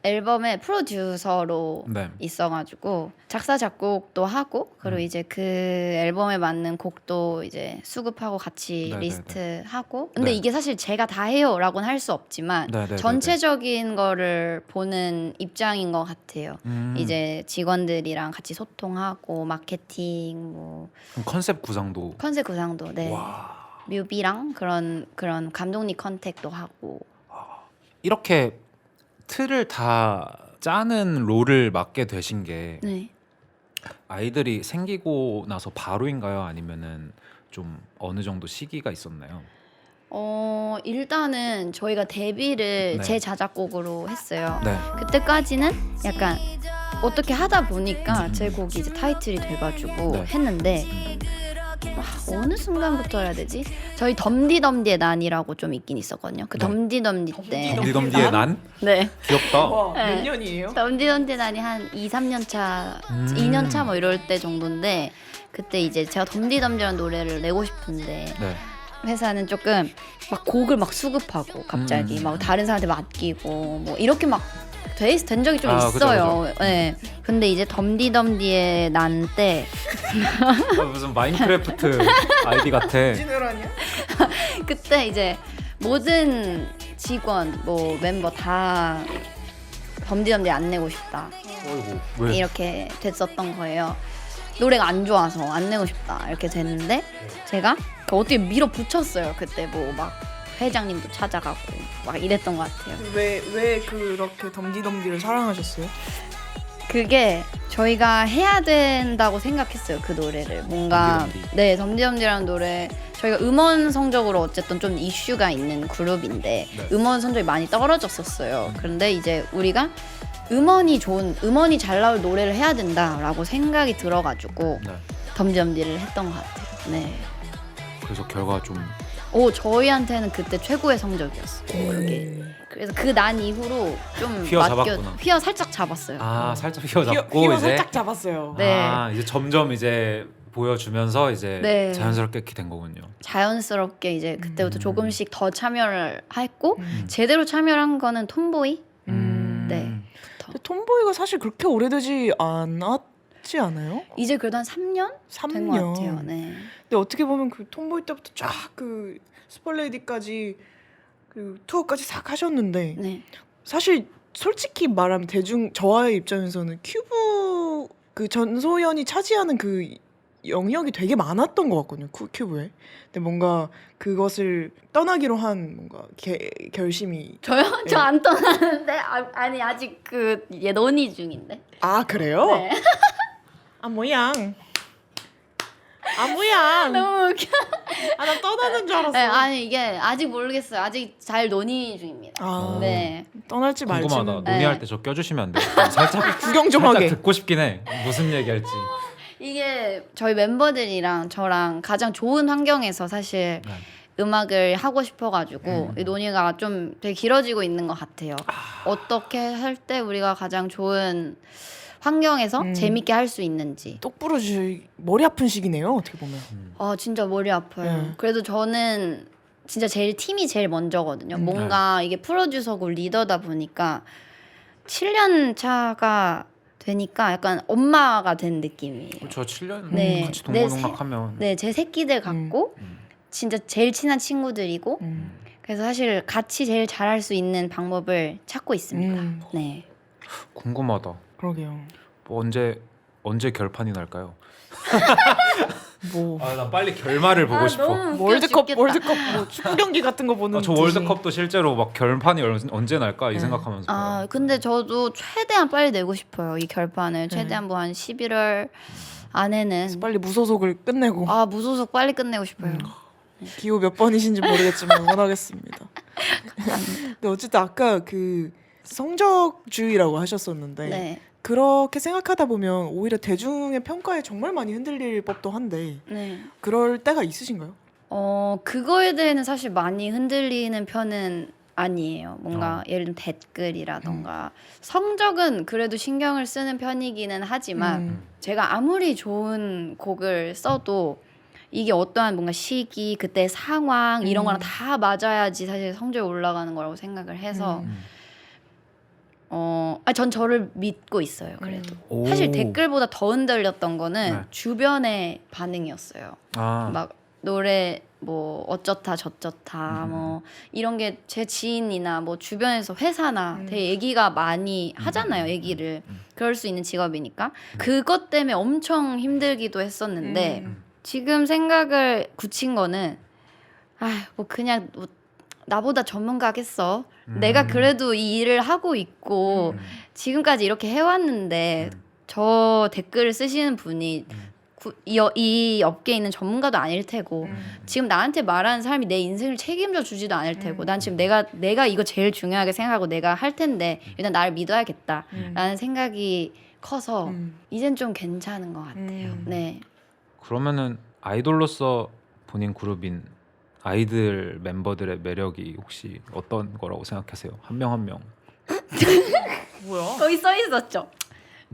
앨범의 프로듀서로 네. 있어가지고 작사 작곡도 하고 그리고 이제 그 앨범에 맞는 곡도 이제 수급하고 같이 네네네. 리스트 하고 근데 네. 이게 사실 제가 다 해요라고는 할 수 없지만 네네네네. 전체적인 거를 보는 입장인 것 같아요. 이제 직원들이랑 같이 소통하고 마케팅 뭐 그럼 컨셉 구상도. 컨셉 구상도 네 와. 뮤비랑 그런 감독님 컨택도 하고 이렇게 틀을 다 짜는 롤을 맡게 되신 게 네. 아이들이 생기고 나서 바로인가요? 아니면은 좀 어느 정도 시기가 있었나요? 일단은 저희가 데뷔를 네. 제 자작곡으로 했어요. 네. 그때까지는 약간 어떻게 하다 보니까 제 곡이 이제 타이틀이 돼가지고 네. 했는데 어느 순간부터 해야 되지? 저희 덤디덤디의 난이라고 좀 있긴 있었거든요. 그 네. 덤디덤디 때 덤디덤디의 난? 네. 귀엽다. 와, 몇 네. 년이에요? 덤디덤디 난이 한 2, 3년 차, 2년 차 뭐 이럴 때 정도인데 그때 이제 제가 덤디덤디라는 노래를 내고 싶은데 네. 회사는 조금 막 곡을 막 수급하고 갑자기 막 다른 사람한테 맡기고 뭐 이렇게 막 된 적이 좀 아, 그죠, 있어요. 네. 근데 이제 덤디덤디의 난 때 무슨 마인크래프트 아이디 같아. 진을 아니야? 그때 이제 모든 직원 뭐 멤버 다 덤디덤디 안 내고 싶다 어이구, 왜? 이렇게 됐었던 거예요. 노래가 안 좋아서 안 내고 싶다 이렇게 됐는데 제가 어떻게 밀어붙였어요. 그때 뭐 막 회장님도 찾아가고 막 이랬던 것 같아요. 왜 그렇게 덤디덤디를 사랑하셨어요? 그게 저희가 해야 된다고 생각했어요. 그 노래를 뭔가 덤디덤디. 네 덤디덤디라는 노래 저희가 음원 성적으로 어쨌든 좀 이슈가 있는 그룹인데 네. 음원 성적이 많이 떨어졌었어요. 그런데 이제 우리가 음원이 잘 나올 노래를 해야 된다라고 생각이 들어가지고 네. 덤디덤디를 했던 것 같아요. 네. 그래서 결과 좀 저희한테는 그때 최고의 성적이었어요. 그게. 그래서 그 난 이후로 좀 휘어잡았구나. 휘어 살짝 잡았어요. 살짝 휘어잡고 휘어 이제 살짝 잡았어요. 네. 이제 점점 이제 보여주면서 이제 네. 자연스럽게 이렇게 된 거군요. 자연스럽게 이제 그때부터 조금씩 더 참여를 했고 제대로 참여를 한 거는 톰보이. 네. 근데 톰보이가 사실 그렇게 오래되지 않았지 않아요? 이제 그래도 한 3년 된 것 3년. 같아요. 네. 근데 어떻게 보면 그 톰보이 때부터 쫙 그 슈퍼레이디까지 그 투어까지 싹 하셨는데 네. 사실 솔직히 말하면 저와의 입장에서는 큐브 그 전소연이 차지하는 그 영역이 되게 많았던 것 같거든요. 큐브에. 근데 뭔가 그것을 떠나기로 한 뭔가 결심이 저 안 떠나는데 아니 아직 얘 논의 중인데. 아 그래요? 네. 아 모양. 아 모양. 너무 웃겨. 나 떠나는 줄 알았어. 네, 아니 이게 아직 모르겠어요. 아직 잘 논의 중입니다. 아, 네. 떠날지 말지는 궁금하다. 네. 논의할 때 저 껴주시면 안 돼요? 살짝 구경 좀 살짝 하게. 듣고 싶긴 해. 무슨 얘기할지. 이게 저희 멤버들이랑 저랑 가장 좋은 환경에서 사실 네. 음악을 하고 싶어가지고 이 논의가 좀 되게 길어지고 있는 것 같아요. 어떻게 할 때 우리가 가장 좋은 환경에서 재밌게 할 수 있는지. 똑부러지 머리 아픈 시기네요. 어떻게 보면. 진짜 머리 아파요. 네. 그래도 저는 진짜 팀이 제일 먼저거든요. 뭔가 이게 프로듀서고 리더다 보니까 7년 차가 되니까 약간 엄마가 된 느낌이에요. 저 7년 네. 같이 동고동락하면 네, 제 새끼들 같고 진짜 제일 친한 친구들이고 그래서 사실 같이 제일 잘할 수 있는 방법을 찾고 있습니다. 네. 궁금하다. 그러게요. 뭐 언제 결판이 날까요? 뭐 나 빨리 결말을 보고 싶어. 너무 웃겨 월드컵 죽겠다. 뭐 축구 경기 같은 거 보는 저 듯이. 월드컵도 실제로 막 결판이 언제 날까 이 네. 생각하면서. 아 근데 저도 최대한 빨리 내고 싶어요. 이 결판을 최대한 뭐 한 11월 안에는 빨리 무소속을 끝내고 무소속 빨리 끝내고 싶어요. 기호 몇 번이신지 모르겠지만 응원하겠습니다. 근데 어쨌든 아까 그 성적주의라고 하셨었는데 네. 그렇게 생각하다 보면 오히려 대중의 평가에 정말 많이 흔들릴 법도 한데 네. 그럴 때가 있으신가요? 그거에 대해는 사실 많이 흔들리는 편은 아니에요. 뭔가 예를 들면 댓글이라던가 성적은 그래도 신경을 쓰는 편이기는 하지만 제가 아무리 좋은 곡을 써도 이게 어떠한 뭔가 시기, 그때 상황 이런 거랑 다 맞아야지 사실 성적이 올라가는 거라고 생각을 해서 전 저를 믿고 있어요. 그래도 오. 사실 댓글보다 더 흔들렸던 거는 네. 주변의 반응이었어요. 막 노래 뭐 어쩌다 저쩌다 뭐 이런 게 제 지인이나 뭐 주변에서 회사나 되게 얘기가 많이 하잖아요. 얘기를 그럴 수 있는 직업이니까 그것 때문에 엄청 힘들기도 했었는데 지금 생각을 굳힌 거는 뭐 그냥 뭐 나보다 전문가겠어. 내가 그래도 이 일을 하고 있고 지금까지 이렇게 해왔는데 저 댓글을 쓰시는 분이 이 업계에 있는 전문가도 아닐 테고 지금 나한테 말하는 사람이 내 인생을 책임져 주지도 않을 테고 난 지금 내가 이거 제일 중요하게 생각하고 내가 할 텐데 일단 나를 믿어야겠다라는 생각이 커서 이젠 좀 괜찮은 것 같아요. 네. 그러면은 아이돌로서 본인 그룹인 아이들 멤버들의 매력이 혹시 어떤 거라고 생각하세요? 한 명 한 명. 뭐야? 거기 써 있었죠.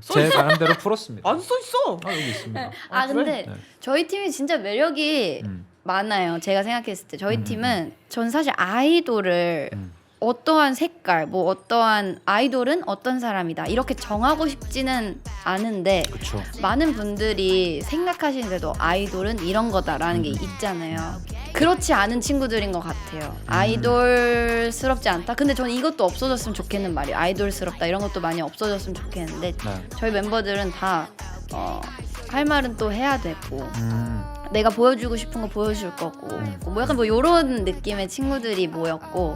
제 나름대로 풀었습니다. 안 써 있어. 여기 있습니다. 근데 네. 저희 팀이 진짜 매력이 많아요. 제가 생각했을 때 저희 팀은 전 사실 아이돌을 어떠한 색깔, 뭐 어떠한 아이돌은 어떤 사람이다 이렇게 정하고 싶지는 않은데 그렇죠. 많은 분들이 생각하시는 대로 아이돌은 이런 거다라는 게 있잖아요. 그렇지 않은 친구들인 것 같아요. 아이돌스럽지 않다. 근데 저는 이것도 없어졌으면 좋겠는 말이에요. 아이돌스럽다 이런 것도 많이 없어졌으면 좋겠는데 네. 저희 멤버들은 다 할 말은 또 해야 되고 내가 보여주고 싶은 거 보여줄 거고 뭐 약간 뭐 이런 느낌의 친구들이 모였고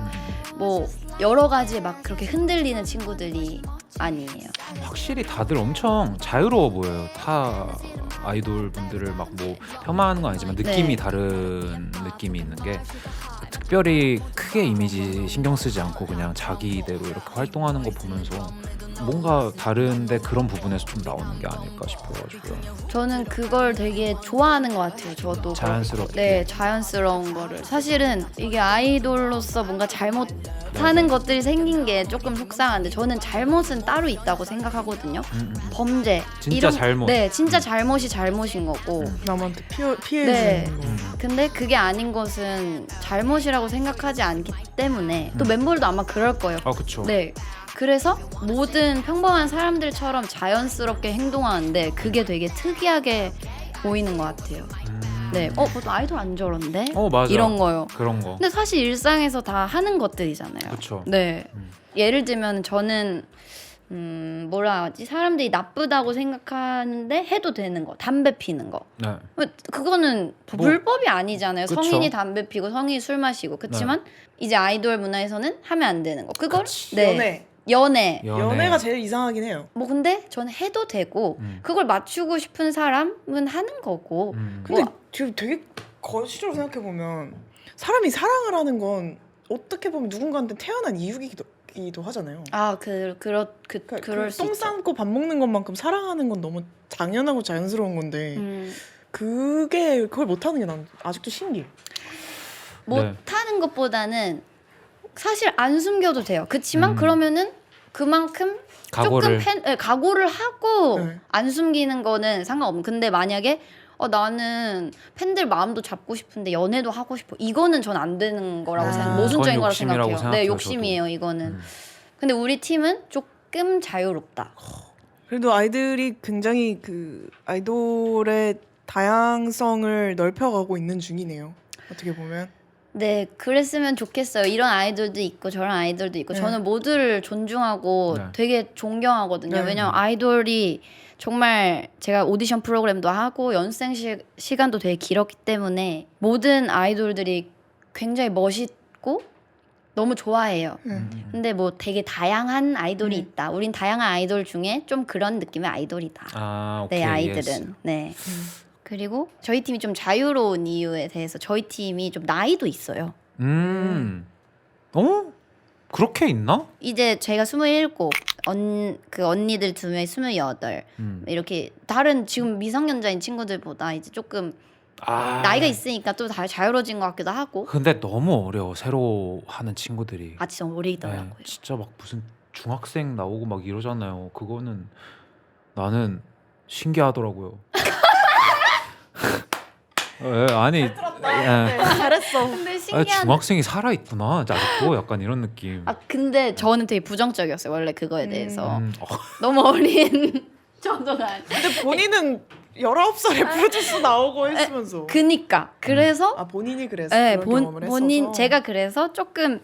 뭐 여러 가지 막 그렇게 흔들리는 친구들이 아니에요. 확실히 다들 엄청 자유로워 보여요. 타 아이돌 분들을 막 뭐 폄하하는 건 아니지만 느낌이 네. 다른 느낌이 있는 게 특별히 크게 이미지 신경 쓰지 않고 그냥 자기대로 이렇게 활동하는 거 보면서 뭔가 다른데 그런 부분에서 좀 나오는 게 아닐까 싶어가지고요. 저는 그걸 되게 좋아하는 것 같아요. 저도 자연스럽게. 네, 자연스러운 거를. 사실은 이게 아이돌로서 뭔가 잘못하는 것들이 생긴 게 조금 속상한데 저는 잘못은 따로 있다고 생각하거든요. 범죄 진짜 잘못. 네, 진짜 잘못이 잘못인 거고. 남한테 피해 네. 주는 거. 근데 그게 아닌 것은 잘못이라고 생각하지 않기 때문에 또 멤버들도 아마 그럴 거예요. 그렇죠. 네. 그래서 모든 평범한 사람들처럼 자연스럽게 행동하는데 그게 되게 특이하게 보이는 것 같아요. 네. 보통 아이돌 안 저런데? 맞아. 이런 거요. 그런 거. 근데 사실 일상에서 다 하는 것들이잖아요. 그쵸. 네. 예를 들면 저는 뭐라 하지? 사람들이 나쁘다고 생각하는데 해도 되는 거. 담배 피는 거. 네. 그거는 뭐, 불법이 아니잖아요. 그쵸. 성인이 담배 피고 성인이 술 마시고. 그렇지만 이제 아이돌 문화에서는 하면 안 되는 거. 그걸 네. 연애가 제일 이상하긴 해요. 뭐 근데 저는 해도 되고 그걸 맞추고 싶은 사람은 하는 거고. 근데 뭐, 지금 되게 거시적으로 생각해 보면 사람이 사랑을 하는 건 어떻게 보면 누군가한테 태어난 이유이기도 하잖아요. 그럴 수 똥 있죠. 싸고 밥 먹는 것만큼 사랑하는 건 너무 당연하고 자연스러운 건데 그걸 못하는 게 난 아직도 신기해. 못하는 것보다는 사실 안 숨겨도 돼요. 그치만 그러면은 그만큼 각오를. 조금 각오를 하고 네. 안 숨기는 거는 상관없는. 근데 만약에 나는 팬들 마음도 잡고 싶은데 연애도 하고 싶어. 이거는 전 안 되는 거라고 생각. 모순적인 그건 거라고 욕심이라고 생각해요. 네, 생각해요, 욕심이에요, 이거는. 근데 우리 팀은 조금 자유롭다. 그래도 아이들이 굉장히 그 아이돌의 다양성을 넓혀가고 있는 중이네요. 어떻게 보면. 네, 그랬으면 좋겠어요. 이런 아이돌도 있고 저런 아이돌도 있고 네. 저는 모두를 존중하고 네. 되게 존경하거든요. 네. 왜냐면 아이돌이 정말 제가 오디션 프로그램도 하고 연습생 시간도 되게 길었기 때문에 모든 아이돌들이 굉장히 멋있고 너무 좋아해요. 근데 뭐 되게 다양한 아이돌이 있다. 우린 다양한 아이돌 중에 좀 그런 느낌의 아이돌이다. 오케이, 내 아이들은. yes. 네. 그리고 저희 팀이 좀 자유로운 이유에 대해서 저희 팀이 좀 나이도 있어요. 그렇게 있나? 이제 제가 27, 그 언니들 2명이 28. 이렇게 다른 지금 미성년자인 친구들보다 이제 조금 나이가 있으니까 또 다 자유로워진 것 같기도 하고. 근데 너무 어려워. 새로 하는 친구들이. 아 진짜 어리더라고요. 네, 진짜 막 무슨 중학생 나오고 막 이러잖아요. 그거는 나는 신기하더라고요. 아니 잘했어. 근데 신기한. 중학생이 살아 있구나. 아직도 약간 이런 느낌. 근데 저는 되게 부정적이었어요. 원래 그거에 대해서. 음, 너무 어린 정도가. 근데 본인은 19살에 프로듀스 나오고 했으면서. 그니까. 그래서 본인이 그래서 네, 그런 경험을 본인 했어서. 제가 그래서 조금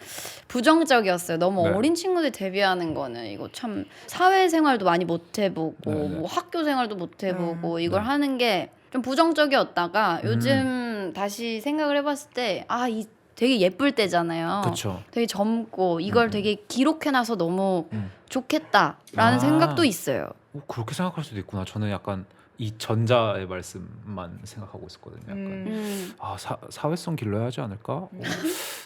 부정적이었어요. 너무 네. 어린 친구들 데뷔하는 거는 이거 참 사회생활도 많이 못 해보고 네. 뭐 학교 생활도 못 해보고 이걸 하는 게 좀 부정적이었다가 요즘 다시 생각을 해봤을 때 이 되게 예쁠 때잖아요. 그쵸. 되게 젊고 이걸 되게 기록해놔서 너무 좋겠다라는 생각도 있어요. 그렇게 생각할 수도 있구나. 저는 약간 이 전자의 말씀만 생각하고 있었거든요. 약간 사회성 길러야 하지 않을까?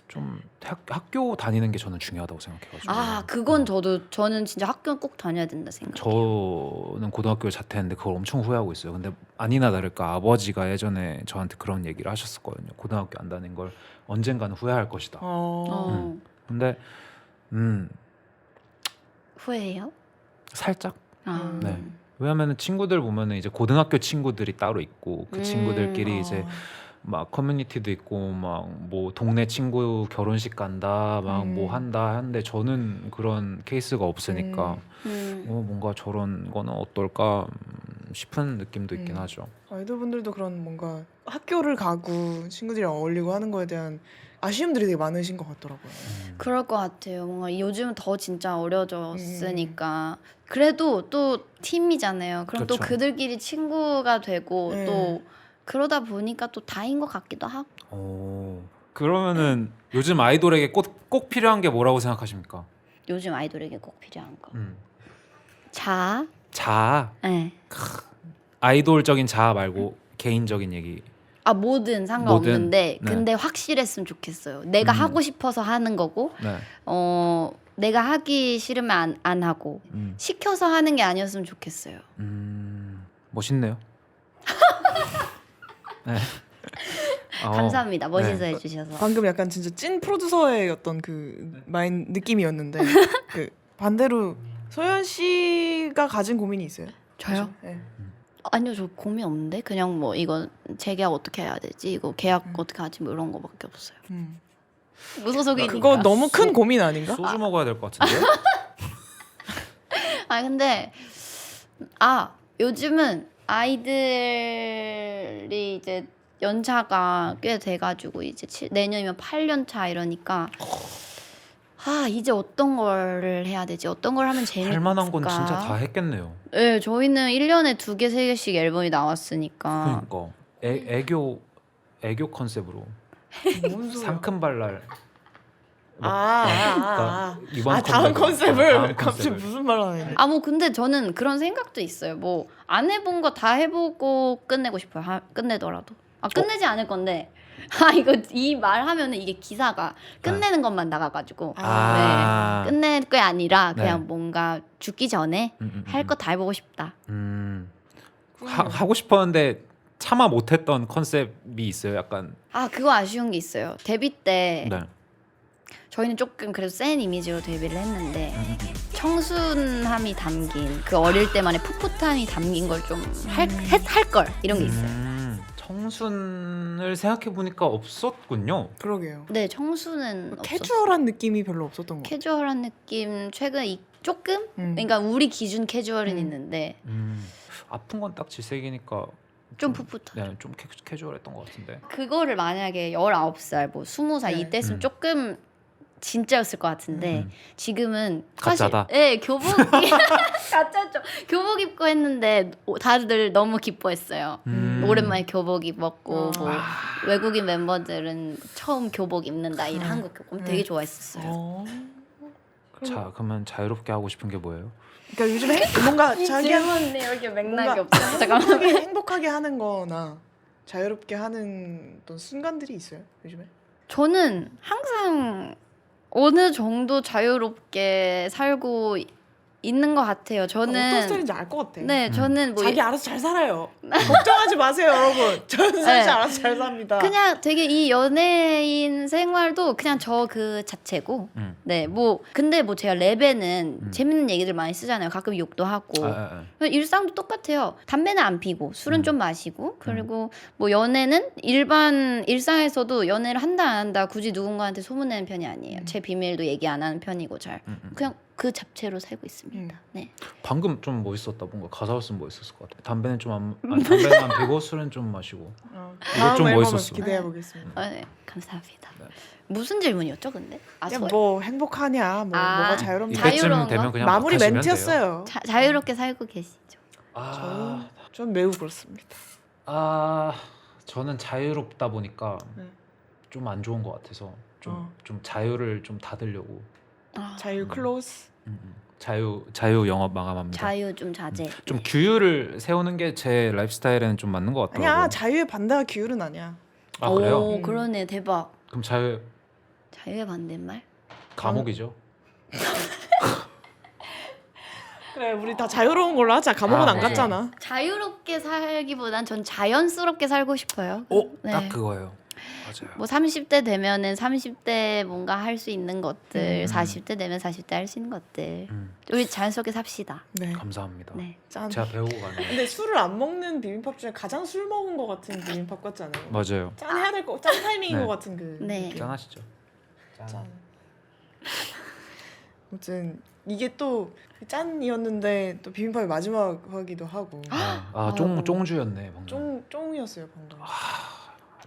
좀 학교 다니는 게 저는 중요하다고 생각해가지고. 그건 저는 진짜 학교 꼭 다녀야 된다 생각해요. 저는 고등학교에 자퇴했는데 그걸 엄청 후회하고 있어요. 근데 아니나 다를까 아버지가 예전에 저한테 그런 얘기를 하셨었거든요. 고등학교 안 다닌 걸 언젠가는 후회할 것이다. 근데 후회해요? 살짝. 네. 왜냐면은 친구들 보면은 이제 고등학교 친구들이 따로 있고 그 친구들끼리 이제 막 커뮤니티도 있고 막 뭐 동네 친구 결혼식 간다 막 뭐 한다 하는데 저는 그런 케이스가 없으니까 뭔가 저런 거는 어떨까 싶은 느낌도 있긴 하죠. 아이돌분들도 그런 뭔가 학교를 가고 친구들이랑 어울리고 하는 거에 대한 아쉬움들이 되게 많으신 것 같더라고요. 그럴 것 같아요. 뭔가 요즘은 더 진짜 어려졌으니까. 그래도 또 팀이잖아요. 그럼 또 그쵸. 그들끼리 친구가 되고 네. 또 그러다 보니까 또 다인 것 같기도 하고. 그러면은 요즘 아이돌에게 꼭 필요한 게 뭐라고 생각하십니까? 요즘 아이돌에게 꼭 필요한 거. 음. 자아? 자아. 네. 아이돌적인 자아 말고 개인적인 얘기. 뭐든 상관없는데 뭐든, 네. 근데 확실했으면 좋겠어요. 내가 하고 싶어서 하는 거고 네. 내가 하기 싫으면 안 하고 시켜서 하는 게 아니었으면 좋겠어요. 멋있네요. 네. 감사합니다. 멋있어 네. 해주셔서. 방금 약간 진짜 찐 프로듀서의 어떤 그 마인 느낌이었는데 그 반대로 소연 씨가 가진 고민이 있어요? 저요? 네. 아니요, 저 고민 없는데 그냥 뭐 이거 재계약 어떻게 해야 되지? 이거 계약 어떻게 하지? 뭐 이런 거밖에 없어요. 무소속이니까. 그거 너무 큰 고민 아닌가? 소주 먹어야 될 것 같은데. 근데 요즘은 아이들이 이제 연차가 꽤 돼가지고 이제 내년이면 8년 차 이러니까 이제 어떤 거를 해야 되지? 어떤 걸 하면 재밌을까? 할 만한 건 진짜 다 했겠네요. 네, 저희는 1년에 2개, 3개씩 앨범이 나왔으니까. 그러니까 애교 컨셉으로 뭔 소리야? 상큼발랄. 이번 다음 컨셉을 갑자기 무슨 말 하는? 뭐 근데 저는 그런 생각도 있어요. 뭐 안 해본 거 다 해보고 끝내고 싶어요. 끝내더라도. 끝내지 않을 건데. 이거 이 말 하면은 이게 기사가 끝내는 것만 나가가지고 네, 끝낼 게 아니라 그냥 뭔가 죽기 전에 할 거 다 해보고 싶다. 하고 싶었는데 차마 못했던 컨셉이 있어요. 약간. 그거 아쉬운 게 있어요. 데뷔 때 네. 저희는 조금 그래도 센 이미지로 데뷔를 했는데 청순함이 담긴 그 어릴 때만의 풋풋함이 담긴 걸 좀 할 걸 이런 게 있어요. 청순을 생각해 보니까 없었군요. 그러게요. 네, 청순은 없었어요. 캐주얼한 느낌이 별로 없었던 것 같아요. 캐주얼한 느낌 최근 조금 그러니까 우리 기준 캐주얼은 있는데 아픈 건 딱 질색이니까 좀 풋풋한. 네, 좀 캐주얼했던 것 같은데. 그거를 만약에 19살 뭐 20살 네. 이때였으면 조금 진짜였을 것 같은데 지금은 가짜다. 사실 네, 교복이 가짜죠. 교복 입고 했는데 다들 너무 기뻐했어요. 오랜만에 교복 입었고 뭐 외국인 멤버들은 처음 교복 입는다 이 한국 교복 되게 좋아했었어요. 자, 그러면 자유롭게 하고 싶은 게 뭐예요? 그러니까 요즘에 뭔가 자기 질문이 이렇게 맥락이 뭔가 없죠. 잠깐만. 행복하게 하는 거나 자유롭게 하는 어떤 순간들이 있어요 요즘에? 저는 항상 어느 정도 자유롭게 살고 있는 것 같아요. 저는 어떤 스타일인지 알 것 같아. 네, 저는 뭐 자기 알아서 잘 살아요. 걱정하지 마세요, 여러분. 저는 사실 알아서 잘 삽니다. 그냥 되게 이 연예인 생활도 그냥 저 그 자체고 네, 뭐 근데 뭐 제가 랩에는 재밌는 얘기들 많이 쓰잖아요. 가끔 욕도 하고 일상도 똑같아요. 담배는 안 피고 술은 좀 마시고 그리고 뭐 연애는 일반 일상에서도 연애를 한다 안 한다 굳이 누군가한테 소문내는 편이 아니에요. 제 비밀도 얘기 안 하는 편이고 잘 그냥 그 자체로 살고 있습니다. 네. 방금 좀 멋있었다. 뭔가 가사였으면 멋있었을 것 같아. 담배는 담배는 안 피고 술은 좀 마시고. 이거 좀 멋있었어. 기대해 보겠습니다. 네, 감사합니다. 무슨 질문이었죠, 근데? 그냥 뭐 행복하냐, 뭐가 자유롭냐. 자유로운 이때쯤 거? 되면 그냥 마무리 막 하시면 멘트였어요. 자유롭게 살고 계시죠. 전 매우 그렇습니다. 저는 자유롭다 보니까 좀 안 좋은 것 같아서 좀 자유를 좀 닫으려고. 자유 클로즈. 자유 영업 마감합니다. 자유 좀 자제. 좀 규율을 세우는 게 제 라이프 스타일에는 좀 맞는 것 같더라고요. 아니야, 자유의 반대가 규율은 아니야. 아 그래요? 오, 그러네. 대박. 그럼 자유의 반대말? 감옥이죠. 그래, 우리 다 자유로운 걸로 하자. 감옥은 안 네. 갔잖아. 자유롭게 살기보단 전 자연스럽게 살고 싶어요. 네. 딱 그거예요. 맞아요. 뭐 30대 되면은 30대 뭔가 할 수 있는 것들, 40대 되면 40대 할 수 있는 것들. 우리 자연스럽게 삽시다. 네. 감사합니다. 네. 짠. 제가 배우고 가는. 근데 술을 안 먹는 비빔밥 중에 가장 술 먹은 것 같은 비빔밥 같지 않아요? 맞아요. 짠 해야 될 거, 짠 타이밍인 네. 것 같은 그. 네. 느낌. 짠하시죠. 짠. 아무튼 이게 또 짠이었는데 또 비빔밥이 마지막이기도 하고. 쫑주였네 방금. 쫑이었어요 방금.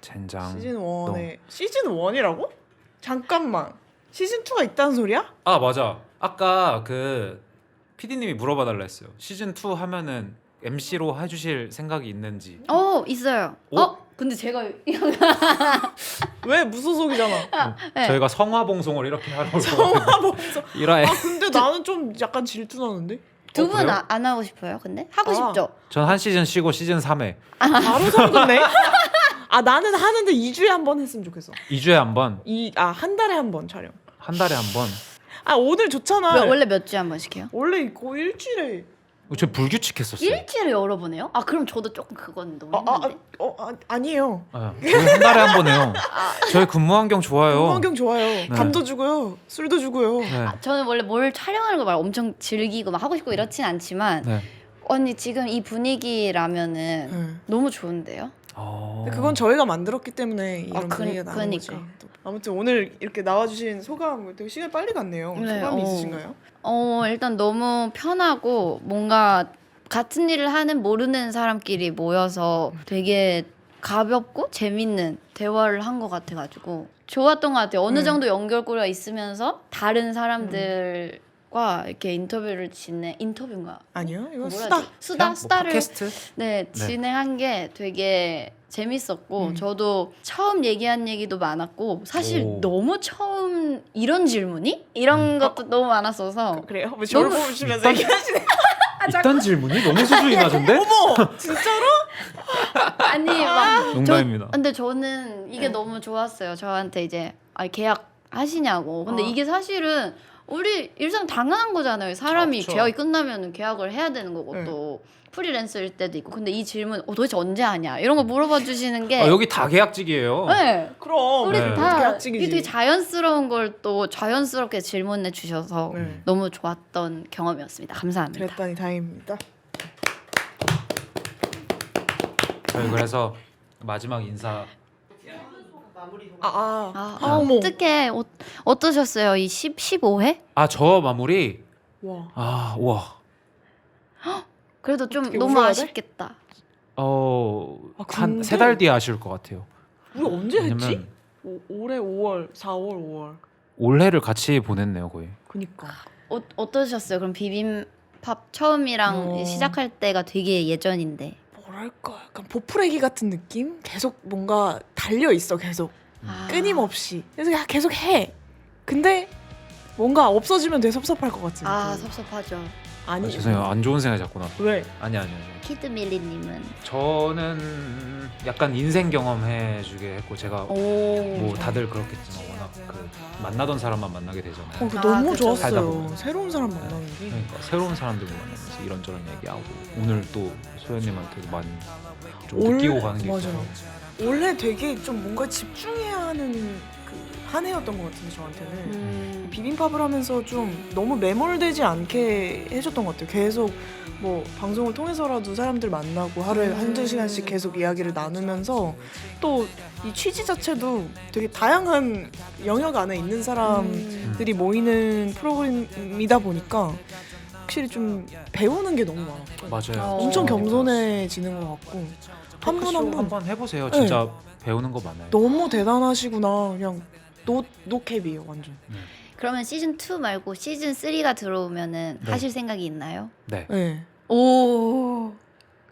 젠장. 시즌 1에 시즌 1이라고? 잠깐만. 시즌 2가 있다는 소리야? 아 맞아. 아까 그 PD님이 물어봐달라 했어요. 시즌 2 하면은 MC로 해주실 생각이 있는지. 있어요. 오? 근데 제가 왜 무소속이잖아. 네. 저희가 성화봉송을 이렇게 하려고. 성화봉송. 1화에. 근데 나는 좀 약간 질투 나는데. 두 분 그래요? 안 하고 싶어요? 근데 하고 싶죠. 전 한 시즌 쉬고 시즌 3회 바로 성급네. 나는 하는데 2주에 한 번 했으면 좋겠어. 2주에 한 번, 한 달에 한 번 촬영. 한 달에 한 번. 오늘 좋잖아. 원래 몇 주에 한 번씩 해요? 원래 거의 일주일에. 저 불규칙했었어요. 일주일에 여러 번 해요? 그럼 저도 조금 그건 너무 힘든데. 아니에요. 저희 한 달에 한 번 해요. 저희 근무 환경 좋아요. 환경 좋아요. 밥도 주고요. 술도 주고요. 네. 저는 원래 뭘 촬영하는 걸 막 엄청 즐기고 막 하고 싶고 이렇진 않지만 네. 언니 지금 이 분위기라면은 너무 좋은데요? 근데 그건 저희가 만들었기 때문에 이런 분위기가 나는 그러니까. 거지. 아무튼 오늘 이렇게 나와주신 소감, 되게 시간이 빨리 갔네요. 네, 소감이 있으신가요? 일단 너무 편하고 뭔가 같은 일을 하는 모르는 사람끼리 모여서 되게 가볍고 재밌는 대화를 한 것 같아가지고 좋았던 것 같아요. 어느 정도 연결고리가 있으면서 다른 사람들과 이렇게 인터뷰인가? 아니요, 이건 뭐라 수다. 하지? 수다를 팟캐스트? 진행한 게 되게 재밌었고 저도 처음 얘기한 얘기도 많았고 사실 오. 너무 처음 이런 질문이? 이런 것도 너무 많았어서 그래요? 왜 저를 너무- 보시면서 얘기하시네? 이딴 질문이 너무 수준이 낮은데? 어머, 진짜로? 아니 막 농담입니다. 근데 저는 이게 너무 좋았어요. 저한테 이제 계약 하시냐고. 근데 이게 사실은 우리 일상 당연한 거잖아요. 사람이 그렇죠. 계약이 끝나면 계약을 해야 되는 거고 또 프리랜서일 때도 있고. 근데 이 질문 도대체 언제 하냐 이런 거 물어봐 주시는 게 여기 다 계약직이에요. 네. 그럼. 우리 네. 다 계약직이지. 이게 되게 자연스러운 걸 또 자연스럽게 질문해 주셔서 네. 너무 좋았던 경험이었습니다. 감사합니다. 그랬다니 다행입니다. 저희 그래서 마지막 인사. 어머. 어떻게 어떠셨어요? 이 15회? 저 마무리. 와. 와. 그래도 좀 어떻게 너무 웃어야 돼? 아쉽겠다. 한 근데- 3달 뒤에 아실 것 같아요. 우리 언제 했지? 왜냐면 올해 5월, 4월, 5월. 올해를 같이 보냈네요 거의. 그니까. 어떠셨어요? 그럼 비빔밥 처음이랑 시작할 때가 되게 예전인데. 뭐랄까 약간 보풀애기 같은 느낌? 계속 뭔가 달려 있어 계속 끊임없이. 그래서 야, 계속 해. 근데 뭔가 없어지면 되게 섭섭할 것 같은. 섭섭하죠. 아니 죄송해요 안 좋은 생각 자꾸 나. 왜? 아니. 키드밀리님은 저는 약간 인생 경험해주게 했고 제가 뭐 다들 그렇겠지만 워낙 그 만나던 사람만 만나게 되잖아요. 너무 그쵸. 살다 좋았어요. 보면. 새로운 사람 만나는 게. 그러니까 새로운 사람들 만나면서 이런저런 얘기하고 오늘 또 소연님한테도 많이 좀 느끼고 가는 게 맞아. 있어서 원래 되게 좀 뭔가 집중해야 하는 그 한 해였던 것 같은데 저한테는 비빔밥을 하면서 좀 너무 매몰되지 않게 해줬던 것 같아요. 계속 뭐 방송을 통해서라도 사람들 만나고 하루에 한두 시간씩 계속 이야기를 나누면서 또 이 취지 자체도 되게 다양한 영역 안에 있는 사람들이 모이는 프로그램이다 보니까 확실히 좀 배우는 게 너무 많았고 맞아요. 엄청 겸손해지는 것 같고 한 분 한 분 한번 해보세요. 진짜 배우는 거 많아요. 너무 대단하시구나. 그냥 노캡이에요 완전. 그러면 시즌 2 말고 시즌 3가 들어오면은 네. 하실 생각이 있나요? 네. 네. 오.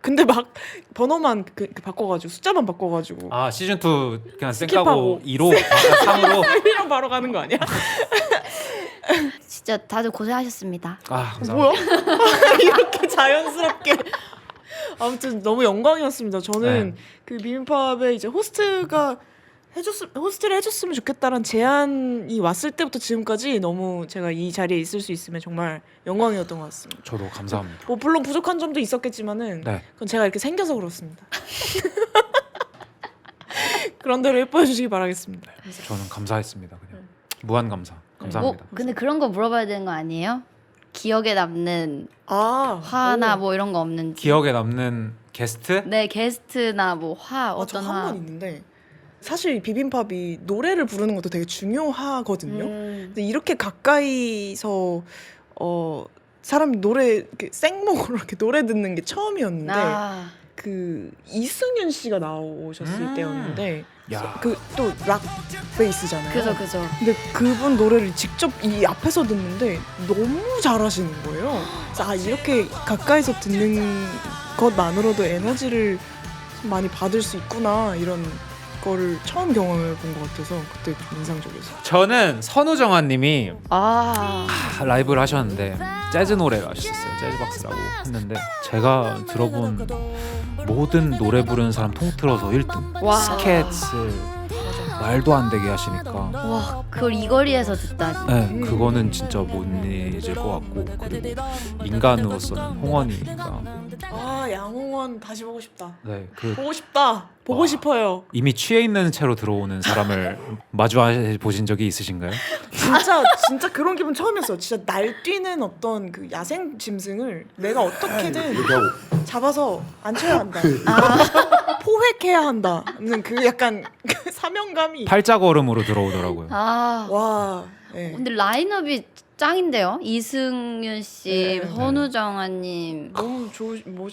근데 막 번호만 그 바꿔가지고 숫자만 바꿔가지고 시즌 2 그냥 스킵하고. 쌩까고 2로 3으로. 이랑 바로 가는 거 아니야? 진짜 다들 고생하셨습니다. 감사합니다. 뭐야? 이렇게 자연스럽게. 아무튼 너무 영광이었습니다. 저는 네. 그 비빔밥에 이제 호스트를 해줬으면 좋겠다라는 제안이 왔을 때부터 지금까지 너무 제가 이 자리에 있을 수 있으면 정말 영광이었던 것 같습니다. 저도 감사합니다. 뭐 물론 부족한 점도 있었겠지만은 네. 그건 제가 이렇게 생겨서 그렇습니다. 그런 대로 예뻐해 주시기 바라겠습니다. 저는 감사했습니다. 그냥 무한 감사합니다. 근데 그런 거 물어봐야 되는 거 아니에요? 기억에 남는 화나 오. 뭐 이런 거 없는지. 기억에 남는 게스트? 네, 게스트나 뭐 화 어떤 저 한 화. 번 있는데 사실 비빔밥이 노래를 부르는 것도 되게 중요하거든요. 근데 이렇게 가까이서 사람이 노래 이렇게 생목으로 이렇게 노래 듣는 게 처음이었는데 그 이승윤 씨가 나오셨을 때였는데 야. 그 또 락 베이스잖아요. 그죠. 근데 그분 노래를 직접 이 앞에서 듣는데 너무 잘하시는 거예요. 그래서 이렇게 가까이서 듣는 것만으로도 에너지를 좀 많이 받을 수 있구나 이런 거를 처음 경험해 본 것 같아서 그때 좀 인상적이었어요. 저는 선우정아님이 아. 라이브를 하셨는데 재즈 노래를 하셨어요. 재즈박스라고 했는데 제가 들어본 모든 노래 부르는 사람 통틀어서 1등. 와. 스캣을 말도 안 되게 하시니까 와, 그걸 이 거리에서 듣다니. 네, 그거는 진짜 못 잊을 것 같고 그리고 인간으로서는 홍원이가 양홍원 다시 보고 싶다. 네, 보고 싶다. 보고 와. 싶어요. 이미 취해 있는 채로 들어오는 사람을 마주 보신 적이 있으신가요? 진짜 그런 기분 처음이었어요. 진짜 날뛰는 어떤 그 야생 짐승을 내가 어떻게든 잡아서 앉혀야 한다. 포획해야 한다는 그 약간 그 사명감이. 팔자걸음으로 들어오더라고요. 와. 네. 근데 라인업이 짱인데요. 이승윤 씨, 네. 선우정아님. 너무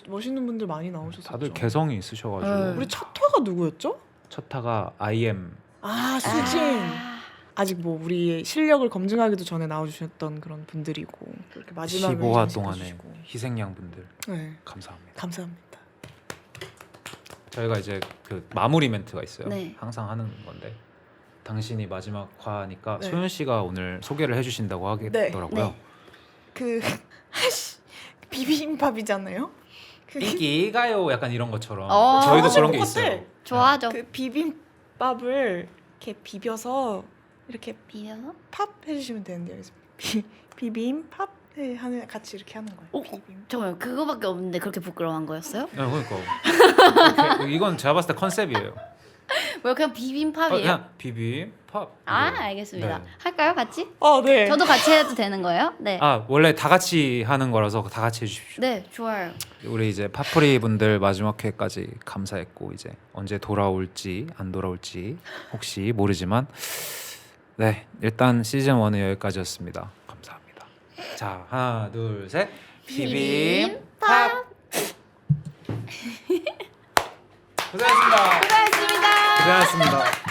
멋있는 분들 많이 나오셨었죠. 다들 개성이 있으셔가지고 우리 첫 화가 누구였죠? 첫 타가 IM 수진. 아직 뭐 우리의 실력을 검증하기도 전에 나와주셨던 그런 분들이고 그렇게 마지막에 15화 동안에 해주시고. 희생양분들 네. 감사합니다. 감사합니다. 저희가 이제 그 마무리 멘트가 있어요. 네. 항상 하는 건데 당신이 마지막 화니까 네. 소연 씨가 오늘 소개를 해주신다고 하겠더라고요. 네. 그 비빔밥이잖아요. 그 인기가요 약간 이런 것처럼 어. 저희도 그런 게 똑같아. 있어요. 좋아하죠. 그 비빔밥을 이렇게 비벼서 이렇게 비벼서? 팝 해주시면 되는데요. 그래서 비빔밥 하는 같이 이렇게 하는 거예요. 비빔. 정말 그거밖에 없는데 그렇게 부끄러운 거였어요? 네, 그러니까 이건 제가 봤을 때 컨셉이에요. 왜 그냥 비빔밥이에요? 그냥 비빔밥. 알겠습니다. 네. 할까요, 같이? 네. 저도 같이 해도 되는 거예요? 네. 원래 다 같이 하는 거라서 다 같이 해주십시오. 네, 좋아요. 우리 이제 파프리 분들 마지막 회까지 감사했고 이제 언제 돌아올지 안 돌아올지 혹시 모르지만 네 일단 시즌 1은 여기까지였습니다. 감사합니다. 자 하나 둘 셋 비빔밥 고생하셨습니다. 고생하셨습니다. 고생하셨습니다.